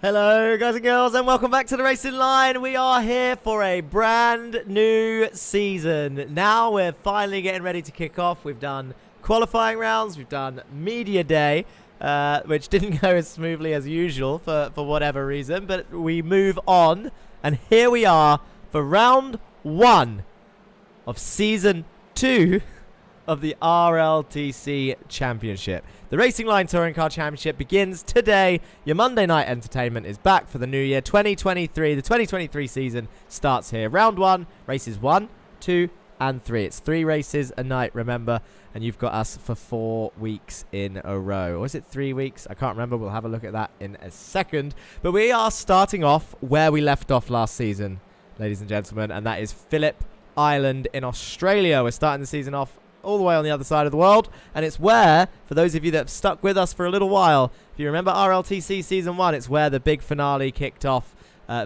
Hello guys and girls, and welcome back to the Racing Line. We are here for a brand new season. Now we're finally getting ready to kick off. We've done qualifying rounds, we've done media day, which didn't go as smoothly as usual for whatever reason, but we move on, and here we are for round 1 of season 2 of the RLTC Championship. The Racing Line Touring Car Championship begins today. Your Monday night entertainment is back for the new year, 2023. The 2023 season starts here. Round 1, races 1, 2, and 3. It's 3 races a night, remember, and you've got us for 4 weeks in a row. Or is it 3 weeks? I can't remember. We'll have a look at that in a second. But we are starting off where we left off last season, ladies and gentlemen, and that is Phillip Island in Australia. We're starting the season off all the way on the other side of the world, and it's where, for those of you that have stuck with us for a little while, if you remember RLTC Season 1, it's where the big finale kicked off,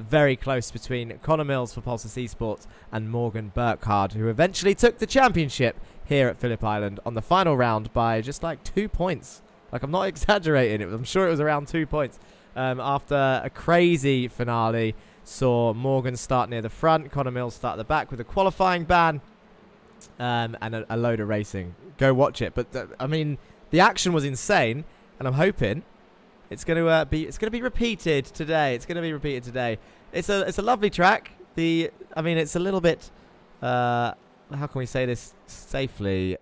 very close between Connor Mills for Pulsar eSports and Morgan Burkhard, who eventually took the championship here at Phillip Island on the final round by just like 2 points. Like, I'm not exaggerating, I'm sure it was around 2 points. After a crazy finale, saw Morgan start near the front, Connor Mills start at the back with a qualifying ban, and a load of racing. Go watch it. But I mean, the action was insane, and I'm hoping it's going to be repeated today. It's going to be repeated today. It's a lovely track. I mean, it's a little bit how can we say this safely?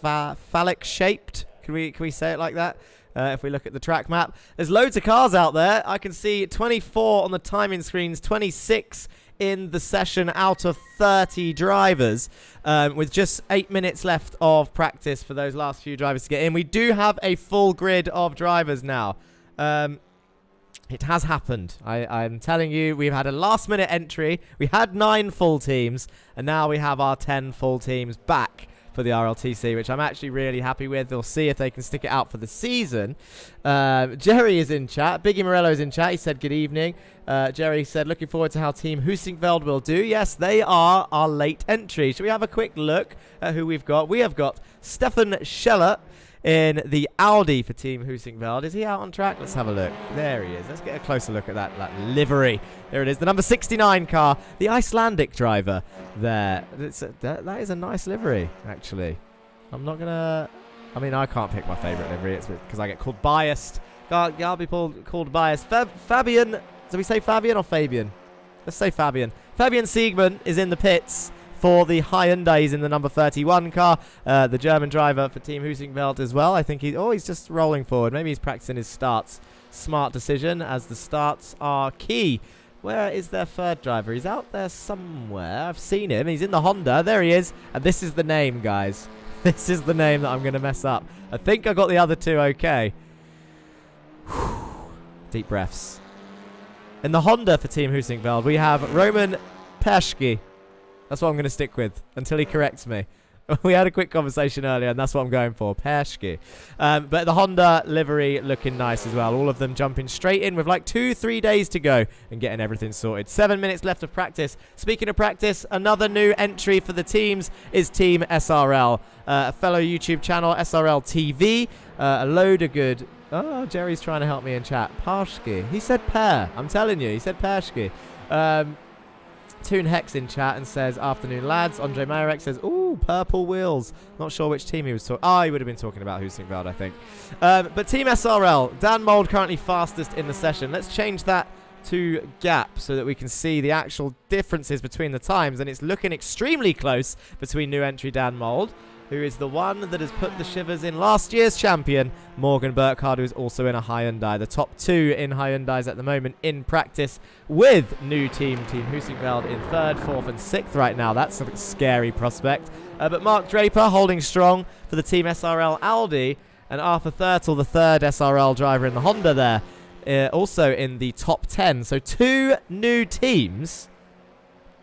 Phallic shaped. Can we say it like that? If we look at the track map, there's loads of cars out there. I can see 24 on the timing screens, 26 in the session out of 30 drivers, with just 8 minutes left of practice for those last few drivers to get in. We do have a full grid of drivers now. It has happened. I'm telling you, we've had a last minute entry. We had 9 full teams, and now we have our 10 full teams back for the RLTC, which I'm actually really happy with. We'll see if they can stick it out for the season. Jerry is in chat. Biggie Morello is in chat. He said good evening. Jerry said looking forward to how Team Husingveld will do. Yes, they are our late entry. Should we have a quick look at who we've got? We have got Stefan Scheller in the Audi for Team Husingveld. Is he out on track? Let's have a look. There he is. Let's get a closer look at that livery. There it is. The number 69 car. The Icelandic driver there. That is a nice livery, actually. I'm not going to... I mean, I can't pick my favourite livery. It's because I get called biased. I'll be called biased. Fabian... Do we say Fabian or Fabian? Let's say Fabian. Fabian Siegmann is in the pits for the Hyundai. He's in the number 31 car. The German driver for Team Husingveld as well. I think he's just rolling forward. Maybe he's practicing his starts. Smart decision, as the starts are key. Where is their third driver? He's out there somewhere. I've seen him. He's in the Honda. There he is. And this is the name, guys. This is the name that I'm going to mess up. I think I got the other two okay. Deep breaths. In the Honda for Team Husingveld, we have Roman Perschke. That's what I'm going to stick with until he corrects me. We had a quick conversation earlier, and that's what I'm going for, Perschke. But the Honda livery looking nice as well. All of them jumping straight in with like 2-3 days to go and getting everything sorted. 7 minutes left of practice. Speaking of practice, another new entry for the teams is Team SRL. A fellow YouTube channel, SRL TV. A load of good... Oh, Jerry's trying to help me in chat. Perschke. He said Per. I'm telling you, he said Perschke. Toon Hex in chat and says, afternoon lads. Andre Marek says, ooh, purple wheels. Not sure which team he was talking. Oh, he would have been talking about Husingveld, I think. But Team SRL, Dan Mold currently fastest in the session. Let's change that to gap so that we can see the actual differences between the times. And it's looking extremely close between new entry Dan Mold, who is the one that has put the shivers in last year's champion, Morgan Burkhard, who is also in a Hyundai. The top 2 in Hyundais at the moment in practice, with new Team Husingveld in 3rd, 4th and 6th right now. That's a scary prospect. But Mark Draper holding strong for the Team SRL Audi, and Arthur Thurtle, the 3rd SRL driver in the Honda there, also in the top 10. So 2 new teams.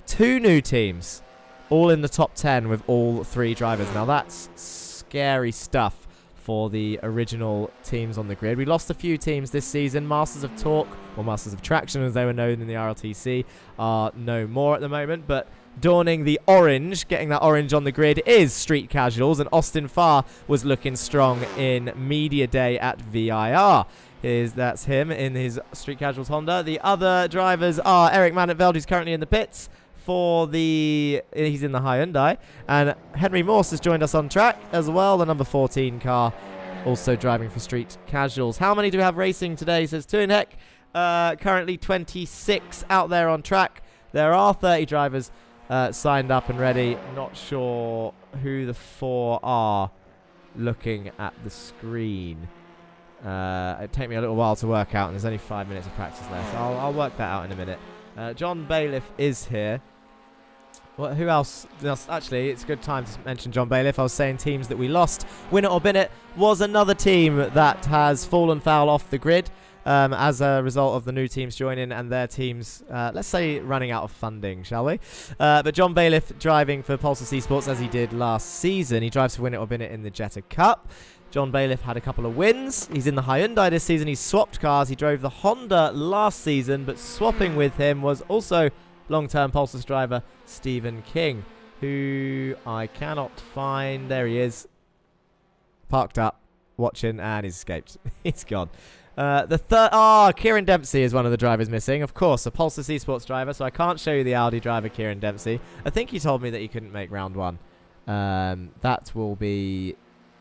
2 new teams. All in the top 10 with all 3 drivers. Now that's scary stuff for the original teams on the grid. We lost a few teams this season. Masters of Torque, or Masters of Traction as they were known in the RLTC, are no more at the moment. But donning the orange, getting that orange on the grid, is Street Casuals. And Austin Farr was looking strong in media day at VIR. That's him in his Street Casuals Honda. The other drivers are Eric Manetveld, who's currently in the pits he's in the Hyundai, and Henry Morse has joined us on track as well, the number 14 car, also driving for Street Casuals. How many do we have racing today, says Tuinhek? Currently 26 out there on track. There are 30 drivers signed up and ready. Not sure who the 4 are looking at the screen. It'd take me a little while to work out, and there's only 5 minutes of practice left, so I'll work that out in a minute. John Bailiff is here. Who else? Actually, it's a good time to mention John Bailiff. I was saying teams that we lost. Win It or Bin It was another team that has fallen foul off the grid as a result of the new teams joining and their teams, let's say, running out of funding, shall we? But John Bailiff driving for Pulsar eSports as he did last season. He drives for Win It or Bin It in the Jetta Cup. John Bailiff had a couple of wins. He's in the Hyundai this season. He's swapped cars. He drove the Honda last season, but swapping with him was also long-term Pulsar driver Stephen King, who I cannot find. There he is, parked up, watching, and he's escaped. He's gone. Kieran Dempsey is one of the drivers missing. Of course, a Pulsar eSports driver, so I can't show you the Audi driver, Kieran Dempsey. I think he told me that he couldn't make round 1. That will be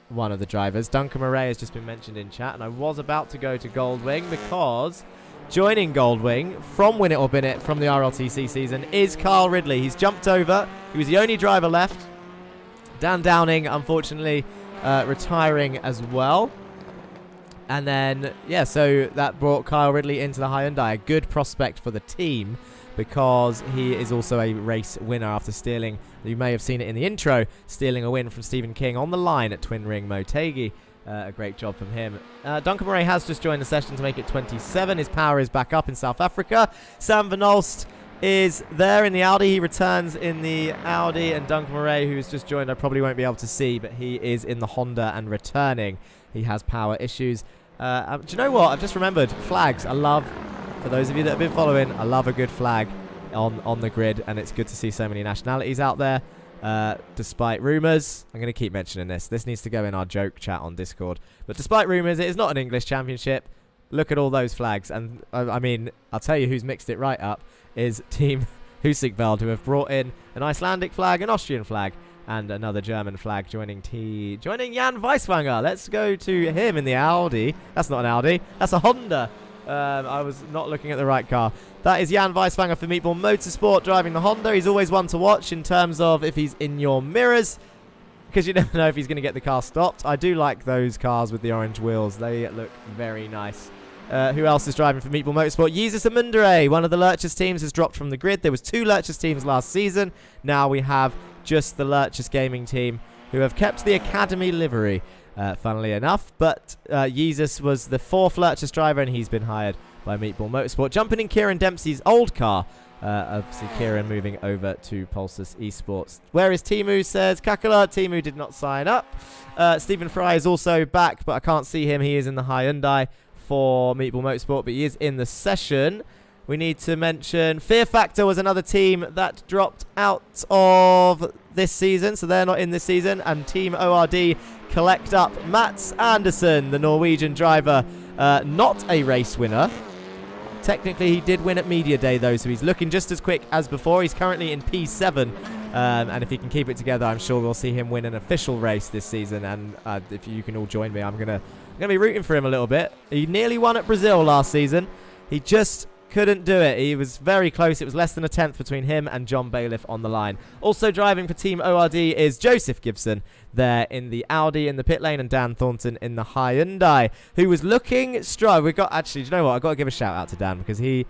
one of the drivers. Duncan Murray has just been mentioned in chat, and I was about to go to Goldwing because joining Goldwing from Win It or Bin It from the RLTC season is Carl Ridley. He's jumped over. He was the only driver left. Dan Downing, unfortunately, retiring as well. And then, yeah, so that brought Kyle Ridley into the Hyundai. A good prospect for the team because he is also a race winner after stealing, you may have seen it in the intro, stealing a win from Stephen King on the line at Twin Ring Motegi. A great job from him. Duncan Murray has just joined the session to make it 27. His power is back up in South Africa. Sam Van Olst is there in the Audi. He returns in the Audi. And Duncan Murray, who's just joined, I probably won't be able to see, but he is in the Honda and returning. He has power issues. Do you know what? I've just remembered. Flags. I love, for those of you that have been following, I love a good flag on the grid. And it's good to see so many nationalities out there. Despite rumours, I'm going to keep mentioning this. This needs to go in our joke chat on Discord. But despite rumours, it is not an English championship. Look at all those flags. And, I mean, I'll tell you who's mixed it right up is Team Husikveld, who have brought in an Icelandic flag, an Austrian flag, and another German flag joining Jan Weiswanger. Let's go to him in the Audi. That's not an Audi. That's a Honda. I was not looking at the right car. That is Jan Weiswanger for Meatball Motorsport driving the Honda. He's always one to watch in terms of if he's in your mirrors, because you never know if he's going to get the car stopped. I do like those cars with the orange wheels. They look very nice. Who else is driving for Meatball Motorsport? Jesus Amundere, one of the Lurchers teams, has dropped from the grid. There was 2 Lurchers teams last season. Now we have just the Lurchers gaming team, who have kept the Academy livery, funnily enough. But Jesus was the 4th Lurchers driver, and he's been hired by Meatball Motorsport. Jumping in Kieran Dempsey's old car. Obviously, Kieran moving over to Pulsar eSports. Where is Timu, says Kakala. Timu did not sign up. Stephen Fry is also back, but I can't see him. He is in the Hyundai for Meatball Motorsport, but he is in the session. We need to mention Fear Factor was another team that dropped out of this season, so they're not in this season. And Team ORD collect up Mats Andersen, the Norwegian driver, not a race winner. Technically, he did win at Media Day, though, so he's looking just as quick as before. He's currently in P7, and if he can keep it together, I'm sure we'll see him win an official race this season. And if you can all join me, I'm gonna be rooting for him a little bit. He nearly won at Brazil last season. He just couldn't do it. He was very close. It was less than a 10th between him and John Bailiff on the line. Also driving for Team ORD is Joseph Gibson there in the Audi in the pit lane, and Dan Thornton in the Hyundai, who was looking strong. Do you know what? I've got to give a shout out to Dan, because he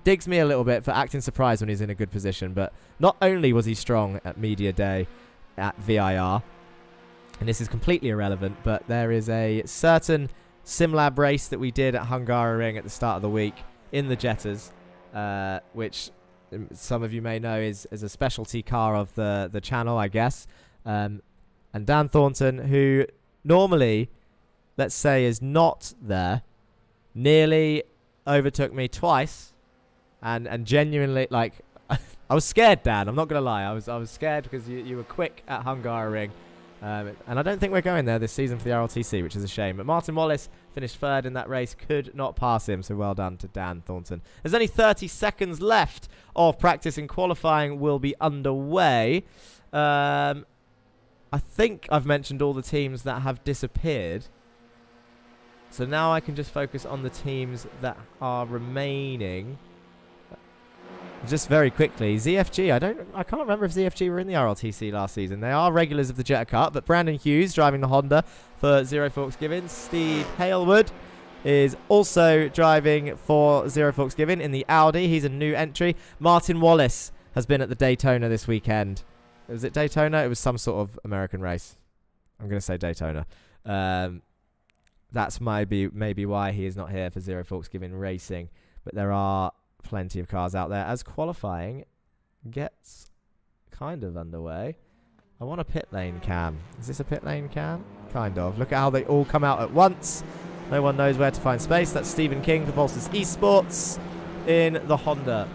digs me a little bit for acting surprised when he's in a good position. But not only was he strong at Media Day at VIR, and this is completely irrelevant, but there is a certain SimLab race that we did at Hungaroring at the start of the week in the Jettas, which some of you may know is a specialty car of the channel, I guess. And Dan Thornton, who normally, let's say, is not there, nearly overtook me twice, and genuinely, like, I was scared, Dan. I'm not gonna lie. I was scared because you were quick at Hungaroring, And I don't think we're going there this season for the RLTC, which is a shame. But Martin Wallace finished third in that race, could not pass him, so well done to Dan Thornton. There's only 30 seconds left of practice, and qualifying will be underway. I think I've mentioned all the teams that have disappeared. So now I can just focus on the teams that are remaining. Just very quickly, ZFG, I can't remember if ZFG were in the RLTC last season. They are regulars of the Jetta Cup, but Brandon Hughes driving the Honda for Zero Forks Giving. Steve Halewood is also driving for Zero Forks Giving in the Audi. He's a new entry. Martin Wallace has been at the Daytona this weekend. Was it Daytona? It was some sort of American race. I'm going to say Daytona. That's maybe why he is not here for Zero Forks Giving Racing. But there are plenty of cars out there as qualifying gets kind of underway. I want a pit lane cam. Is this a pit lane cam? Kind of. Look at how they all come out at once. No one knows where to find space. That's Stephen King for Bolsters eSports in the Honda.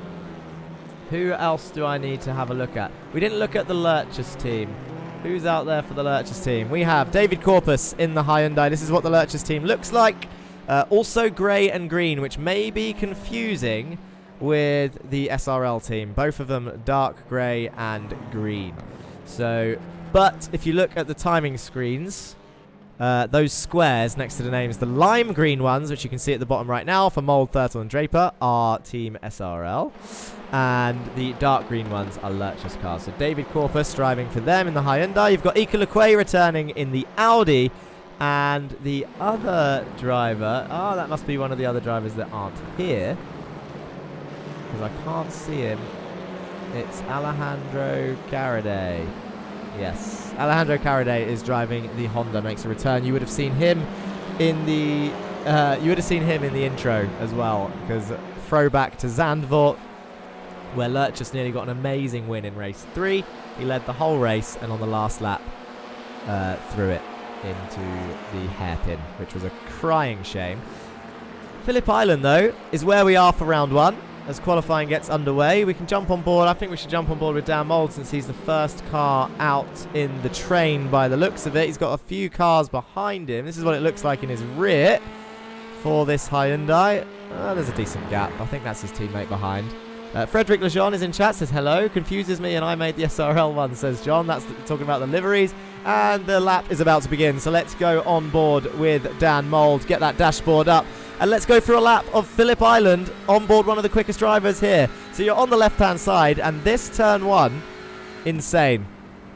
Who else do I need to have a look at? We didn't look at the Lurchers team. Who's out there for the Lurchers team? We have David Corpus in the Hyundai. This is what the Lurchers team looks like. Also grey and green, which may be confusing with the SRL team. Both of them dark grey and green. So, but if you look at the timing screens, those squares next to the names, the lime green ones, which you can see at the bottom right now for Mould, Thurtle and Draper, are Team SRL. And the dark green ones are Lurchers cars. So David Corpus driving for them in the Hyundai. You've got Ika Lequay returning in the Audi. And the other driver, that must be one of the other drivers that aren't here, because I can't see him. It's Alejandro Caraday. Yes, Alejandro Caraday is driving the Honda, makes a return. You would have seen him in the intro as well, because throwback to Zandvoort, where Lurchers nearly got an amazing win in race 3. He led the whole race, and on the last lap threw it into the hairpin, which was a crying shame. Phillip Island, though, is where we are for round 1. As qualifying gets underway, we can jump on board. I think we should jump on board with Dan Mould, since he's the first car out in the train by the looks of it. He's got a few cars behind him. This is what it looks like in his rear for this Hyundai. There's a decent gap. I think that's his teammate behind. Frederick Lejean is in chat, says hello. Confuses me, and I made the SRL one, says John. That's talking about the liveries. And the lap is about to begin. So let's go on board with Dan Mould. Get that dashboard up. And let's go through a lap of Phillip Island on board one of the quickest drivers here. So you're on the left-hand side, and this turn 1, insane.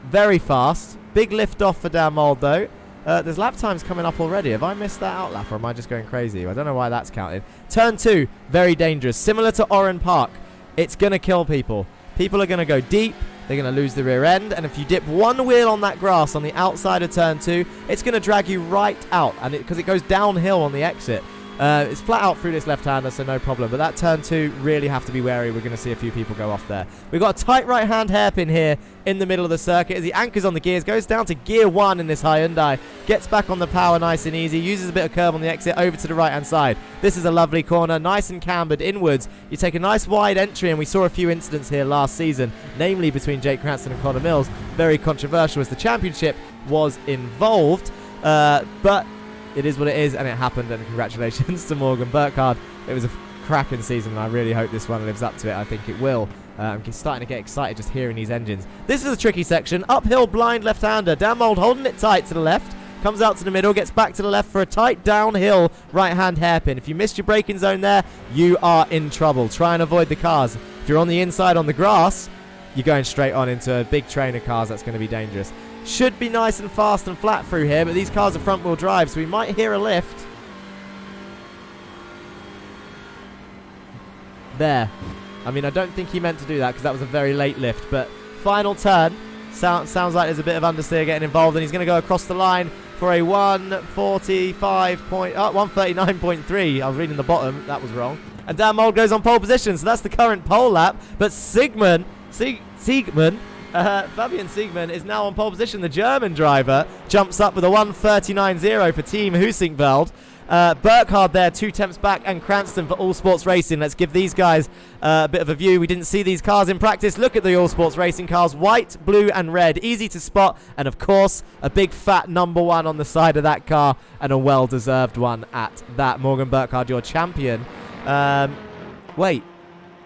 Very fast. Big lift off for Dan Mould, though. There's lap times coming up already. Have I missed that out lap, or am I just going crazy? I don't know why that's counted. Turn 2, very dangerous. Similar to Oran Park. It's going to kill people. People are going to go deep. They're going to lose the rear end. And if you dip one wheel on that grass on the outside of turn 2, it's going to drag you right out. And because it goes downhill on the exit. It's flat out through this left-hander, so no problem. But that turn 2, really have to be wary. We're going to see a few people go off there. We've got a tight right-hand hairpin here in the middle of the circuit as he anchors on the gears. Goes down to gear 1 in this Hyundai. Gets back on the power nice and easy. Uses a bit of curve on the exit over to the right-hand side. This is a lovely corner. Nice and cambered inwards. You take a nice wide entry, and we saw a few incidents here last season, namely between Jake Cranston and Connor Mills. Very controversial as the championship was involved. But it is what it is, and it happened, and congratulations to Morgan Burkhardt. It was a cracking season, and I really hope this one lives up to it. I think it will. I'm starting to get excited just hearing these engines. This is a tricky section. Uphill blind left-hander. Dan Mould holding it tight to the left. Comes out to the middle, gets back to the left for a tight downhill right-hand hairpin. If you missed your braking zone there, you are in trouble. Try and avoid the cars. If you're on the inside on the grass, you're going straight on into a big train of cars. That's going to be dangerous. Should be nice and fast and flat through here, but these cars are front-wheel drive, so we might hear a lift. There. I mean, I don't think he meant to do that because that was a very late lift, but final turn. Sounds like there's a bit of understeer getting involved, and he's going to go across the line for a 139.3. I was reading the bottom. That was wrong. And Dan Mould goes on pole position, so that's the current pole lap. But Siegman Fabian Siegmann is now on pole position. The German driver jumps up with a 1:39.0 for Team Husingveld. Burkhardt there 2 tenths back, and Cranston for All Sports Racing. Let's give these guys a bit of a view. We didn't see these cars in practice. Look at the All Sports Racing cars, white, blue and red, easy to spot, and of course a big fat number 1 on the side of that car, and a well-deserved one at that. Morgan Burkhardt, your champion. Wait,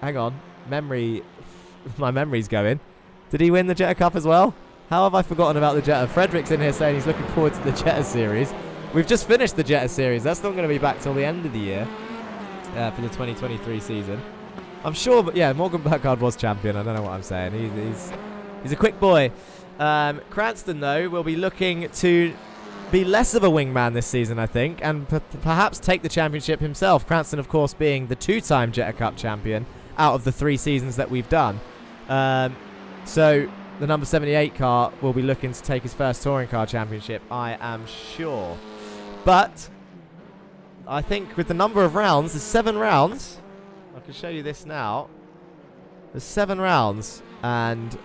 hang on, my memory's going. Did he win the Jetta Cup as well? How have I forgotten about the Jetta? Frederick's in here saying he's looking forward to the Jetta Series. We've just finished the Jetta Series. That's not going to be back till the end of the year for the 2023 season. I'm sure, but yeah, Morgan Burkhardt was champion. I don't know what I'm saying. He's a quick boy. Cranston, though, will be looking to be less of a wingman this season, I think, and perhaps take the championship himself. Cranston, of course, being the 2-time Jetta Cup champion out of the 3 seasons that we've done. So the number 78 car will be looking to take his first touring car championship, I am sure. But I think with the number of rounds, there's 7 rounds. I can show you this now. There's 7 rounds, and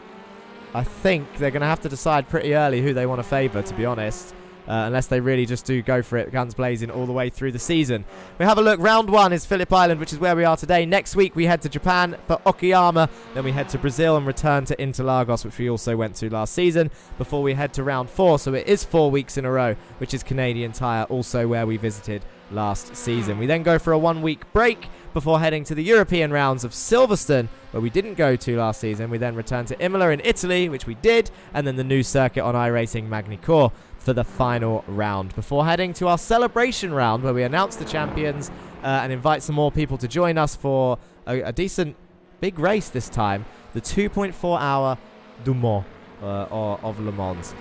I think they're going to have to decide pretty early who they want to favour, to be honest. Unless they really just do go for it, guns blazing all the way through the season. We have a look. Round 1 is Phillip Island, which is where we are today. Next week we head to Japan for Okayama. Then we head to Brazil and return to Interlagos, which we also went to last season, before we head to round 4. So it is 4 weeks in a row, which is Canadian Tire, also where we visited last season. We then go for a 1-week break before heading to the European rounds of Silverstone, where we didn't go to last season. We then return to Imola in Italy, which we did, and then the new circuit on iRacing Magny-Cours for the final round, before heading to our celebration round, where we announce the champions and invite some more people to join us for a decent big race this time, the 2.4 hour Du Mans of Le Mans,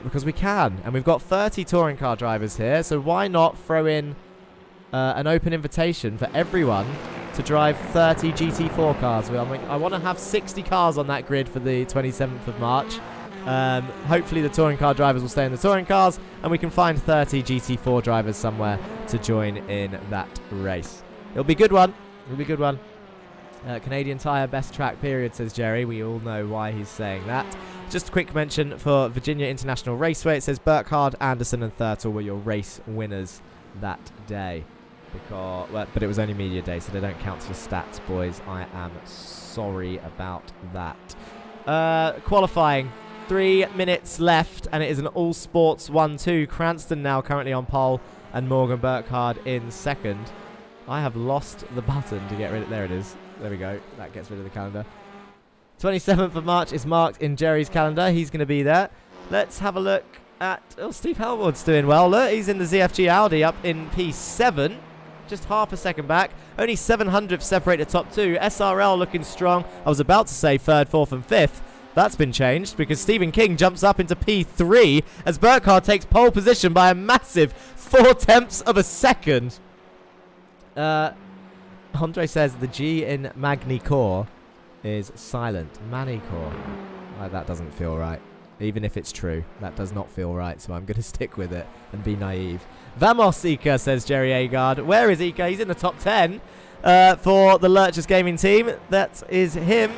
because we can, and we've got 30 touring car drivers here, so why not throw in an open invitation for everyone to drive 30 GT4 cars. I want to have 60 cars on that grid for the 27th of March. Hopefully the touring car drivers will stay in the touring cars, and we can find 30 GT4 drivers somewhere to join in that race. It'll be a good one. It'll be a good one. Canadian Tire best track period, says Jerry. We all know why he's saying that. Just a quick mention for Virginia International Raceway. It says Burkhardt, Anderson and Thurtle were your race winners that day. But it was only media day, so they don't count your stats, boys. I am sorry about that. Qualifying. 3 minutes left, and it is an all sports 1-2. Cranston now currently on pole, and Morgan Burkhardt in second. I have lost the button to get rid of. There it is. There we go. That gets rid of the calendar. 27th of March is marked in Jerry's calendar. He's going to be there. Let's have a look at... Oh, Steve Helwood's doing well. Look, he's in the ZFG Audi up in P7. Just half a second back. Only 700 separate the top 2. SRL looking strong. I was about to say 3rd, 4th and 5th. That's been changed because Stephen King jumps up into P3 as Burkhardt takes pole position by a massive 4 tenths of a second. Andre says the G in Magny-Cours is silent. Magny-Cours. That doesn't feel right. Even if it's true, that does not feel right, so I'm going to stick with it and be naive. Vamos Ika, says Jerry Agard. Where is Ika? He's in the top 10 for the Lurchers Gaming team. That is him.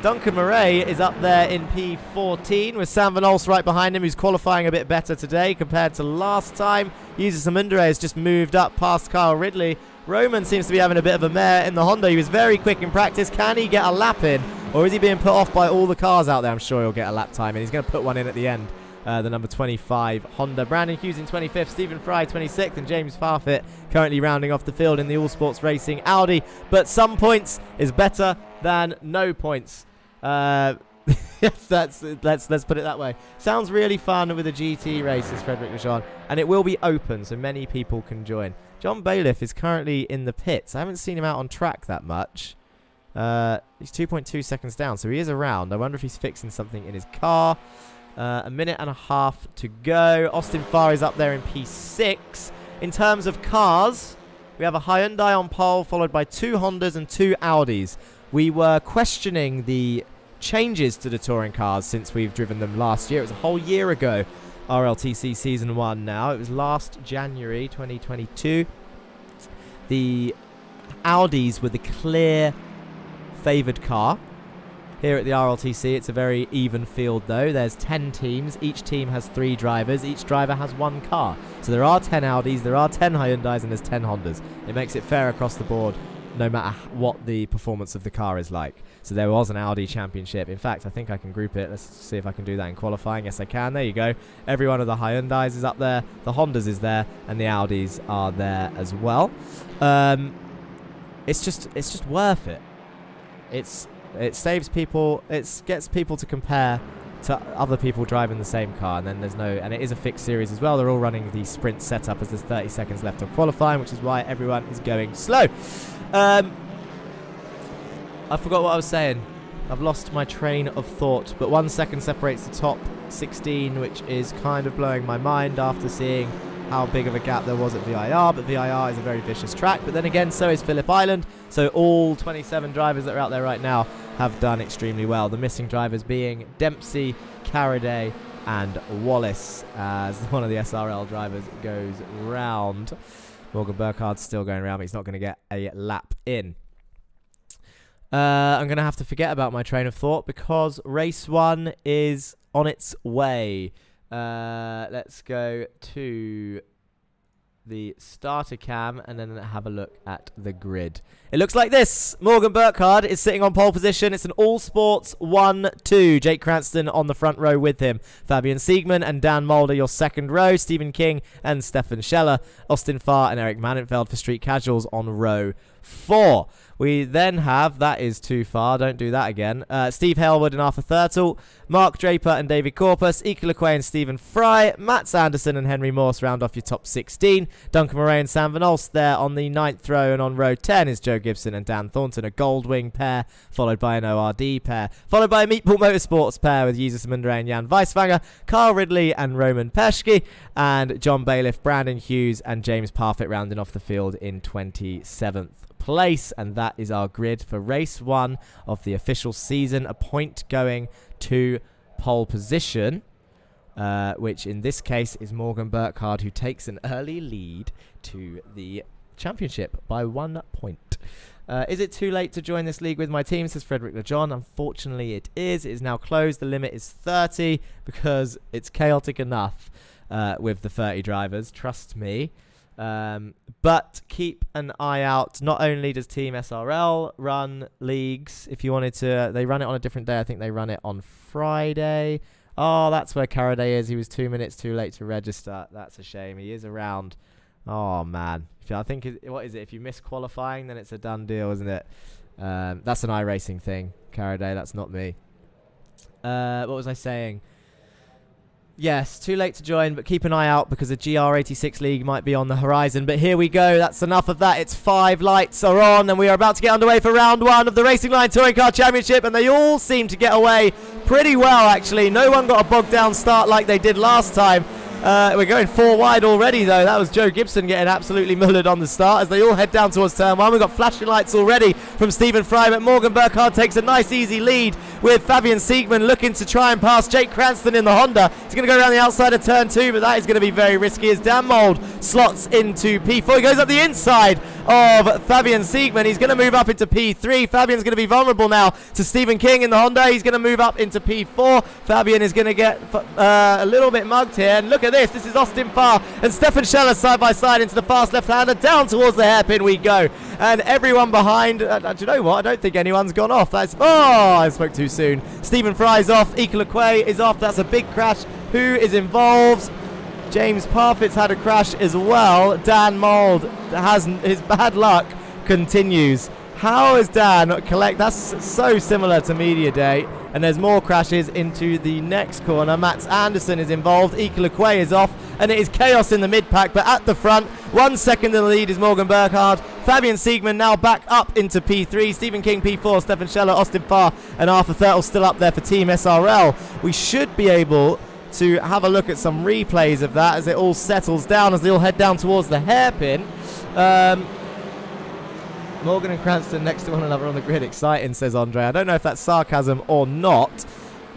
Duncan Murray is up there in P14 with Sam Van Olst right behind him, who's qualifying a bit better today compared to last time. User Samundere has just moved up past Kyle Ridley. Roman seems to be having a bit of a mare in the Honda. He was very quick in practice. Can he get a lap in? Or is he being put off by all the cars out there? I'm sure he'll get a lap time, and he's going to put one in at the end. The number 25 Honda. Brandon Hughes in 25th, Stephen Fry 26th, and James Farfit currently rounding off the field in the All Sports Racing Audi. But some points is better than no points. Yes, let's put it that way. Sounds really fun with a GT race, says Frederick Lejean, and it will be open, so many people can join. John Bailiff is currently in the pits. I haven't seen him out on track that much. He's 2.2 seconds down, so he is around. I wonder if he's fixing something in his car. A minute and a half to go. Austin Farr is up there in P6. In terms of cars, we have a Hyundai on pole, followed by 2 Hondas and 2 Audis. We were questioning the changes to the touring cars since we've driven them last year. It was a whole year ago, RLTC Season 1 now. It was last January 2022. The Audis were the clear favoured car. here at the RLTC. It's a very even field though. There's 10 teams. Each team has 3 drivers. Each driver has 1 car. So there are 10 Audis, there are 10 Hyundais, and there's 10 Hondas. It makes it fair across the board, no matter what the performance of the car is like. So there was an Audi championship. In fact, I think I can group it. Let's see if I can do that in qualifying. Yes, I can. There you go. Every one of the Hyundais is up there. The Hondas is there, and the Audis are there as well. It's just worth it. It saves people. It gets people to compare to other people driving the same car, and then and it is a fixed series as well. They're all running the sprint setup as there's 30 seconds left of qualifying, which is why everyone is going slow. I forgot what I was saying. I've lost my train of thought, but 1 second separates the top 16, which is kind of blowing my mind after seeing how big of a gap there was at VIR, but VIR is a very vicious track. But then again, so is Phillip Island, so all 27 drivers that are out there right now have done extremely well. The missing drivers being Dempsey, Carraday, and Wallace, as one of the SRL drivers goes round. Morgan Burkhardt's still going around, but he's not going to get a lap in. I'm going to have to forget about my train of thought because race 1 is on its way. Let's go to the starter cam and then have a look at the grid. It looks like this. Morgan Burkhardt is sitting on pole position. It's an all sports 1-2. Jake Cranston on the front row with him. Fabian Siegman and Dan Mulder your second row. Stephen King and Stefan Scheller. Austin Farr and Eric Mannenfeld for street casuals on row 4. We then have, that is too far, don't do that again, Steve Hailwood and Arthur Thurtle, Mark Draper and David Corpus, Ike LeQuay and Stephen Fry, Matt Sanderson and Henry Morse round off your top 16, Duncan Murray and Sam Van Olst there on the 9th row, and on row 10 is Joe Gibson and Dan Thornton, a Goldwing pair, followed by an ORD pair, followed by a Meatball Motorsports pair with Jesus Mundre and Jan Weiswanger, Carl Ridley and Roman Peschke, and John Bailiff, Brandon Hughes and James Parfitt rounding off the field in 27th place. And that is our grid for race 1 of the official season. A point going to pole position, which in this case is Morgan Burkhardt, who takes an early lead to the championship by 1 point. Is it too late to join this league with my team, says Frederick LeJohn? Unfortunately it is. It is now closed. The limit is 30 because it's chaotic enough with the 30 drivers, trust me. But keep an eye out. Not only does Team SRL run leagues, if you wanted to, they run it on a different day. I think they run it on Friday. Oh, that's where Carraday is. He was 2 minutes too late to register. That's a shame. He is around. Oh, man. I think, what is it? If you miss qualifying, then it's a done deal, isn't it? That's an iRacing thing, Carraday. That's not me. What was I saying? Yes, too late to join, but keep an eye out because a GR86 league might be on the horizon. But here we go. That's enough of that. It's 5 lights are on, and we are about to get underway for round 1 of the Racing Line Touring Car Championship, and they all seem to get away pretty well, actually. No one got a bogged down start like they did last time. We're going 4 wide already, though. That was Joe Gibson getting absolutely mullered on the start as they all head down towards turn 1. We've got flashing lights already from Stephen Fry, but Morgan Burkhardt takes a nice, easy lead with Fabian Siegman looking to try and pass Jake Cranston in the Honda. He's going to go around the outside of turn 2, but that is going to be very risky as Dan Mould slots into P4. He goes up the inside of Fabian Siegman. He's going to move up into P3. Fabian's going to be vulnerable now to Stephen King in the Honda. He's going to move up into P4. Fabian is going to get a little bit mugged here, and look at this. This is Austin Farr and Stefan Scheller side by side into the fast left-hander. Down towards the hairpin we go. And everyone behind, do you know what? I don't think anyone's gone off. I spoke too soon. Stephen Fry's off. Ike LeQuay is off. That's a big crash. Who is involved? James Parfitt's had a crash as well. Dan Mould has his bad luck continues. How is Dan collect? That's so similar to Media Day. And there's more crashes into the next corner. Matt Anderson is involved. Ike LeQuay is off. And it is chaos in the mid-pack. But at the front, 1 second in the lead is Morgan Burkhardt. Fabian Siegman now back up into P3. Stephen King P4. Stefan Scheller, Austin Farr and Arthur Thurtle still up there for Team SRL. We should be able to have a look at some replays of that as it all settles down, as they all head down towards the hairpin. Morgan and Cranston next to one another on the grid. Exciting, says Andre. I don't know if that's sarcasm or not,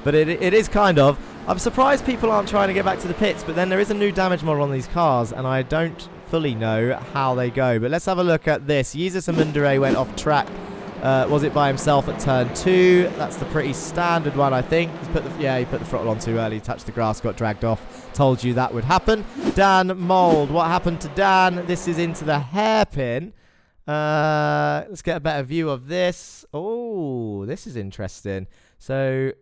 but it is kind of. I'm surprised people aren't trying to get back to the pits, but then there is a new damage model on these cars, and I don't fully know how they go. But let's have a look at this. Jesus Amundere went off track Was it by himself at turn 2? That's the pretty standard one, I think. He put the throttle on too early, touched the grass, got dragged off. Told you that would happen. Dan Mould. What happened to Dan? This is into the hairpin. Let's get a better view of this. Oh, this is interesting. So,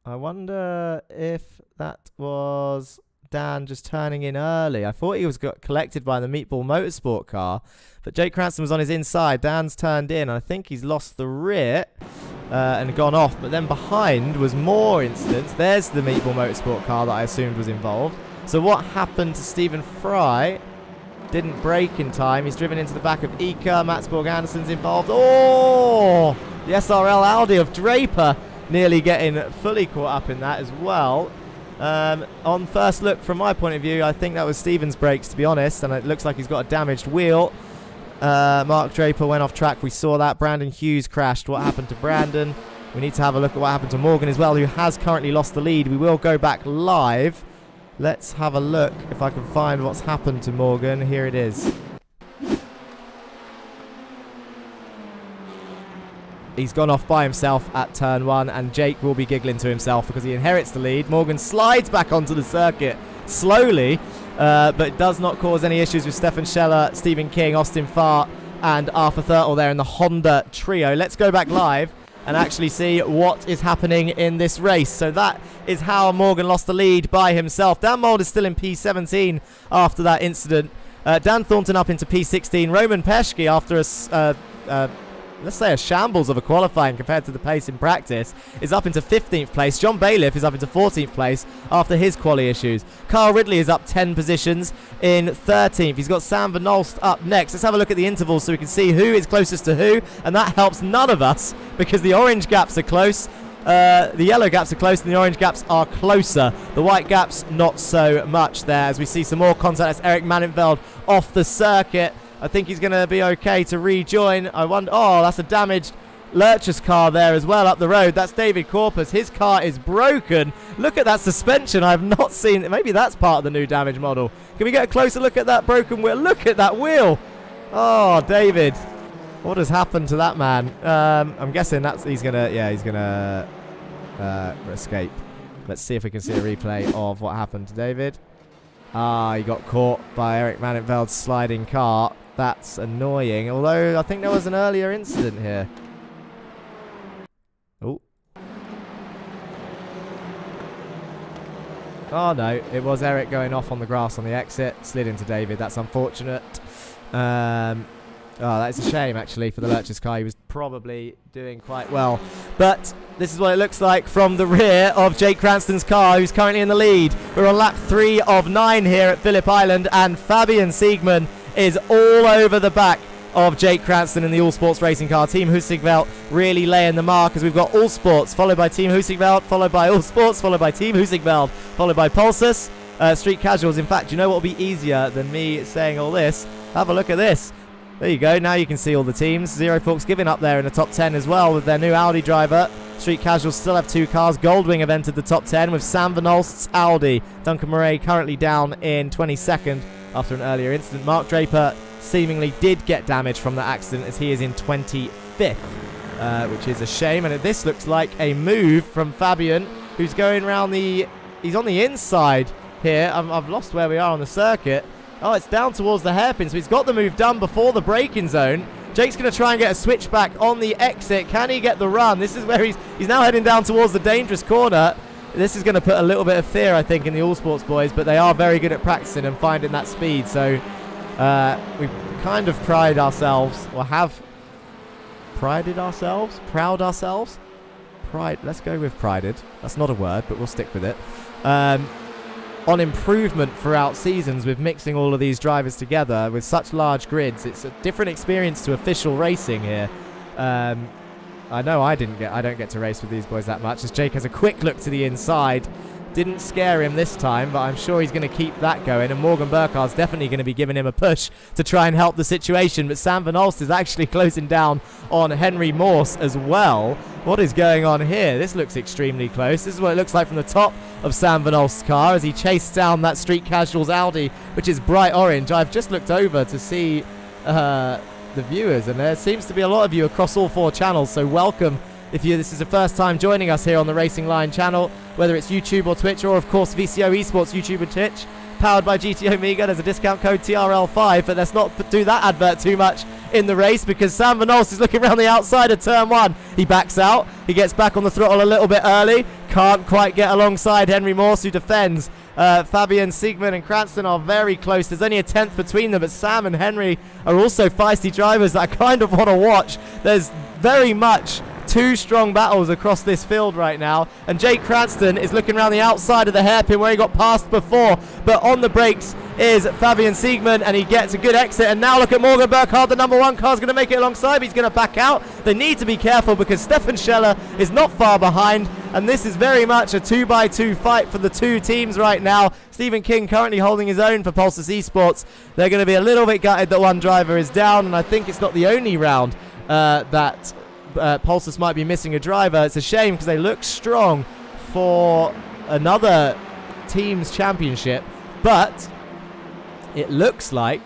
I wonder if that was Dan just turning in early. I thought he got collected by the Meatball Motorsport car, but Jake Cranston was on his inside. Dan's turned in. I think he's lost the rear and gone off, but then behind was more incidents. There's the Meatball Motorsport car that I assumed was involved. So what happened to Stephen Fry? Didn't brake in time. He's driven into the back of Ika. Matsborg Anderson's involved. Oh! The SRL Audi of Draper nearly getting fully caught up in that as well. On first look, from my point of view, I think that was Stephen's brakes, to be honest, and it looks like he's got a damaged wheel. Mark Draper went off track. We saw that. Brandon Hughes crashed. What happened to Brandon? We need to have a look at what happened to Morgan as well, who has currently lost the lead. We will go back live. Let's have a look if I can find what's happened to Morgan. Here it is. He's gone off by himself at turn 1, and Jake will be giggling to himself because he inherits the lead. Morgan slides back onto the circuit slowly, but does not cause any issues with Stefan Scheller, Stephen King, Austin Farr, and Arthur Thurtle there in the Honda trio. Let's go back live and actually see what is happening in this race. So that is how Morgan lost the lead by himself. Dan Mould is still in P17 after that incident. Dan Thornton up into P16. Roman Peschke, after let's say a shambles of a qualifying compared to the pace in practice, is up into 15th place. John Bailiff is up into 14th place after his quali issues. Carl Ridley is up 10 positions in 13th. He's got Sam Van Olst up next. Let's have a look at the intervals so we can see who is closest to who, and that helps none of us because the orange gaps are close. The yellow gaps are close and the orange gaps are closer. The white gaps not so much there, as we see some more contact. That's Eric Mannenfeld off the circuit. I think he's going to be okay to rejoin. I wonder. Oh, that's a damaged Lurchus car there as well up the road. That's David Corpus. His car is broken. Look at that suspension. I've not seen it. Maybe that's part of the new damage model. Can we get a closer look at that broken wheel? Look at that wheel. Oh, David. What has happened to that man? I'm guessing he's going to escape. Let's see if we can see a replay of what happened to David. He got caught by Eric Mannenfeld's sliding car. That's annoying. Although I think there was an earlier incident here. Oh no, it was Eric going off on the grass on the exit. Slid into David. That's unfortunate. That's a shame actually for the Lurchus car. He was probably doing quite well. But this is what it looks like from the rear of Jake Cranston's car, who's currently in the lead. We're on lap 3 of 9 here at Phillip Island, and Fabian Siegman is all over the back of Jake Cranston in the All Sports racing car. Team Hussigveld really laying the mark, as we've got All Sports followed by Team Hussigveld, followed by All Sports, followed by Team Hussigveld, followed by Pulsus, Street Casuals. In fact, you know what will be easier than me saying all this? Have a look at this. There you go. Now you can see all the teams. Zero Forks giving up there in the top 10 as well with their new Audi driver. Street Casuals still have 2 cars. Goldwing have entered the top 10 with Sam Van Olst's Audi. Duncan Murray currently down in 22nd after an earlier incident. Mark Draper seemingly did get damage from that accident, as he is in 25th, which is a shame. And this looks like a move from Fabian, who's going around he's on the inside here. I've lost where we are on the circuit. Oh, it's down towards the hairpin, so he's got the move done before the braking zone. Jake's going to try and get a switchback on the exit. Can he get the run? This is where he's now heading down towards the dangerous corner. This is going to put a little bit of fear, I think, in the All Sports boys, but they are very good at practicing and finding that speed. So we've kind of proud ourselves. Let's go with prided. That's not a word, but we'll stick with it. On improvement throughout seasons with mixing all of these drivers together with such large grids. It's a different experience to official racing here. I know I don't get to race with these boys that much, as Jake has a quick look to the inside. Didn't scare him this time, but I'm sure he's going to keep that going, and Morgan Burkhart's definitely going to be giving him a push to try and help the situation. But Sam Van Olst is actually closing down on Henry Morse as well. What is going on here? This looks extremely close. This is what it looks like from the top of Sam Van Olst's car as he chased down that Street Casuals Audi, which is bright orange. I've just looked over to see the viewers, and there seems to be a lot of you across all 4 channels, so welcome. If this is the first time joining us here on the Racing Line channel, whether it's YouTube or Twitch, or of course VCO eSports YouTube and Twitch, powered by GT Omega. There's a discount code TRL5, but let's not do that advert too much in the race, because Sam Van Olst is looking around the outside of turn 1. He backs out. He gets back on the throttle a little bit early. Can't quite get alongside Henry Morse, who defends. Fabian, Siegmann and Cranston are very close. There's only a 10th between them, but Sam and Henry are also feisty drivers that I kind of want to watch. There's very much 2 strong battles across this field right now, and Jake Cranston is looking around the outside of the hairpin where he got passed before, but on the brakes is Fabian Siegmann, and he gets a good exit. And now look at Morgan Burkhardt, the number 1 car is going to make it alongside, but he's going to back out. They need to be careful because Stefan Scheller is not far behind, and this is very much a 2x2 fight for the 2 teams right now. Stephen King currently holding his own for Pulsus eSports. They're going to be a little bit gutted that 1 driver is down, and I think it's not the only round that Pulsus might be missing a driver. It's a shame because they look strong for another team's championship, but it looks like,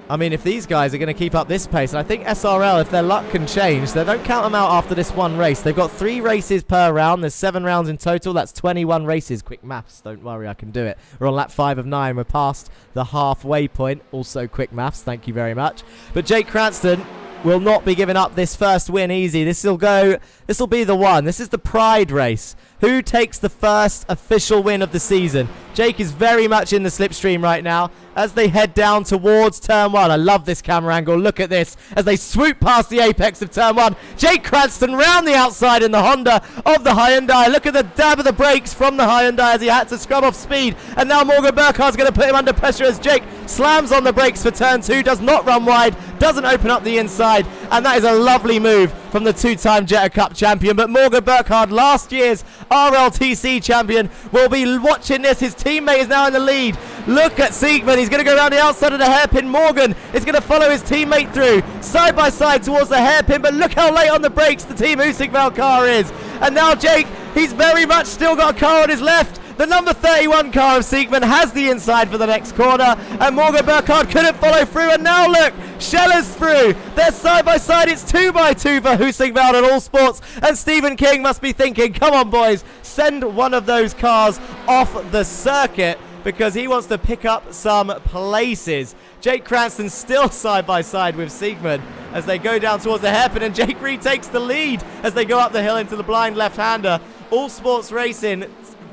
I mean, if these guys are going to keep up this pace, and I think SRL, if their luck can change, they don't count them out after this 1 race. They've got 3 races per round. There's 7 rounds in total. That's 21 races. Quick maths. Don't worry, I can do it. We're on lap 5 of 9. We're past the halfway point. Also quick maths. Thank you very much. But Jake Cranston will not be giving up this first win easy. This will be the one. This is the pride race. Who takes the first official win of the season? Jake is very much in the slipstream right now as they head down towards turn 1. I love this camera angle. Look at this as they swoop past the apex of turn 1. Jake Cranston round the outside in the Honda of the Hyundai. Look at the dab of the brakes from the Hyundai as he had to scrub off speed. And now Morgan Burkhardt's going to put him under pressure as Jake slams on the brakes for turn 2. Does not run wide. Doesn't open up the inside. And that is a lovely move from the 2-time Jetta Cup champion. But Morgan Burkhardt, last year's RLTC champion, will be watching this. His teammate is now in the lead. Look at Siegmann. He's going to go around the outside of the hairpin. Morgan is going to follow his teammate through side by side towards the hairpin. But look how late on the brakes the Team Usigval car is. And now Jake, he's very much still got a car on his left. The number 31 car of Siegmann has the inside for the next corner, and Morgan Burkhardt couldn't follow through, and now look, Scheller's through. They're side by side. It's 2x2 for Husingveld and All Sports, and Stephen King must be thinking, come on boys, send one of those cars off the circuit because he wants to pick up some places. Jake Cranston still side by side with Siegmann as they go down towards the hairpin, and Jake retakes the lead as they go up the hill into the blind left-hander. All Sports Racing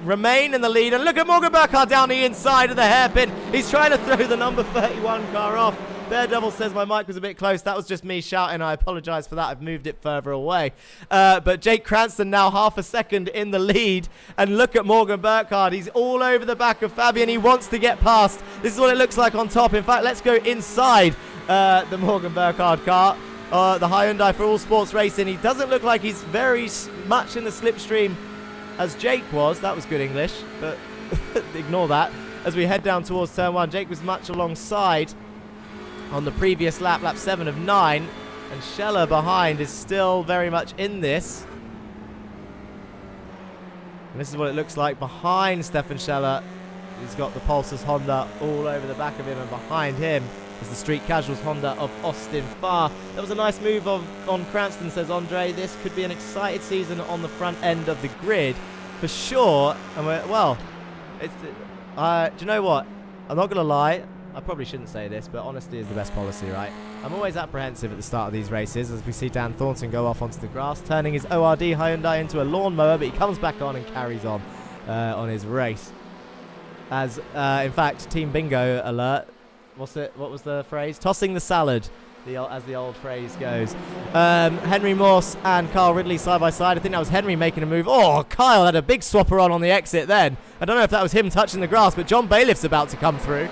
remain in the lead, and look at Morgan Burkhardt down the inside of the hairpin. He's trying to throw the number 31 car off. Daredevil says my mic was a bit close. That was just me shouting. I apologize for that. I've moved it further away. But Jake Cranston now half a second in the lead, and look at Morgan Burkhardt. He's all over the back of Fabian. He wants to get past. This is what it looks like on top. In fact, let's go inside the Morgan Burkhardt car. The Hyundai for All Sports Racing. He doesn't look like he's very much in the slipstream as Jake was. That was good English, but ignore that. As we head down towards turn 1, Jake was much alongside on the previous lap, lap 7 of 9, and Scheller behind is still very much in this. And this is what it looks like behind Stefan Scheller. He's got the Pulsus Honda all over the back of him, and behind him is the Street Casuals Honda of Austin Farr. That was a nice move on Cranston, says Andre. This could be an excited season on the front end of the grid for sure. And do you know what? I'm not going to lie. I probably shouldn't say this, but honesty is the best policy, right? I'm always apprehensive at the start of these races as we see Dan Thornton go off onto the grass, turning his ORD Hyundai into a lawnmower, but he comes back on and carries on his race. As, in fact, Team Bingo alert. What was the phrase? Tossing the salad, as the old phrase goes. Henry Morse and Kyle Ridley side by side. I think that was Henry making a move. Oh, Kyle had a big swapper on the exit then. I don't know if that was him touching the grass, but John Bailiff's about to come through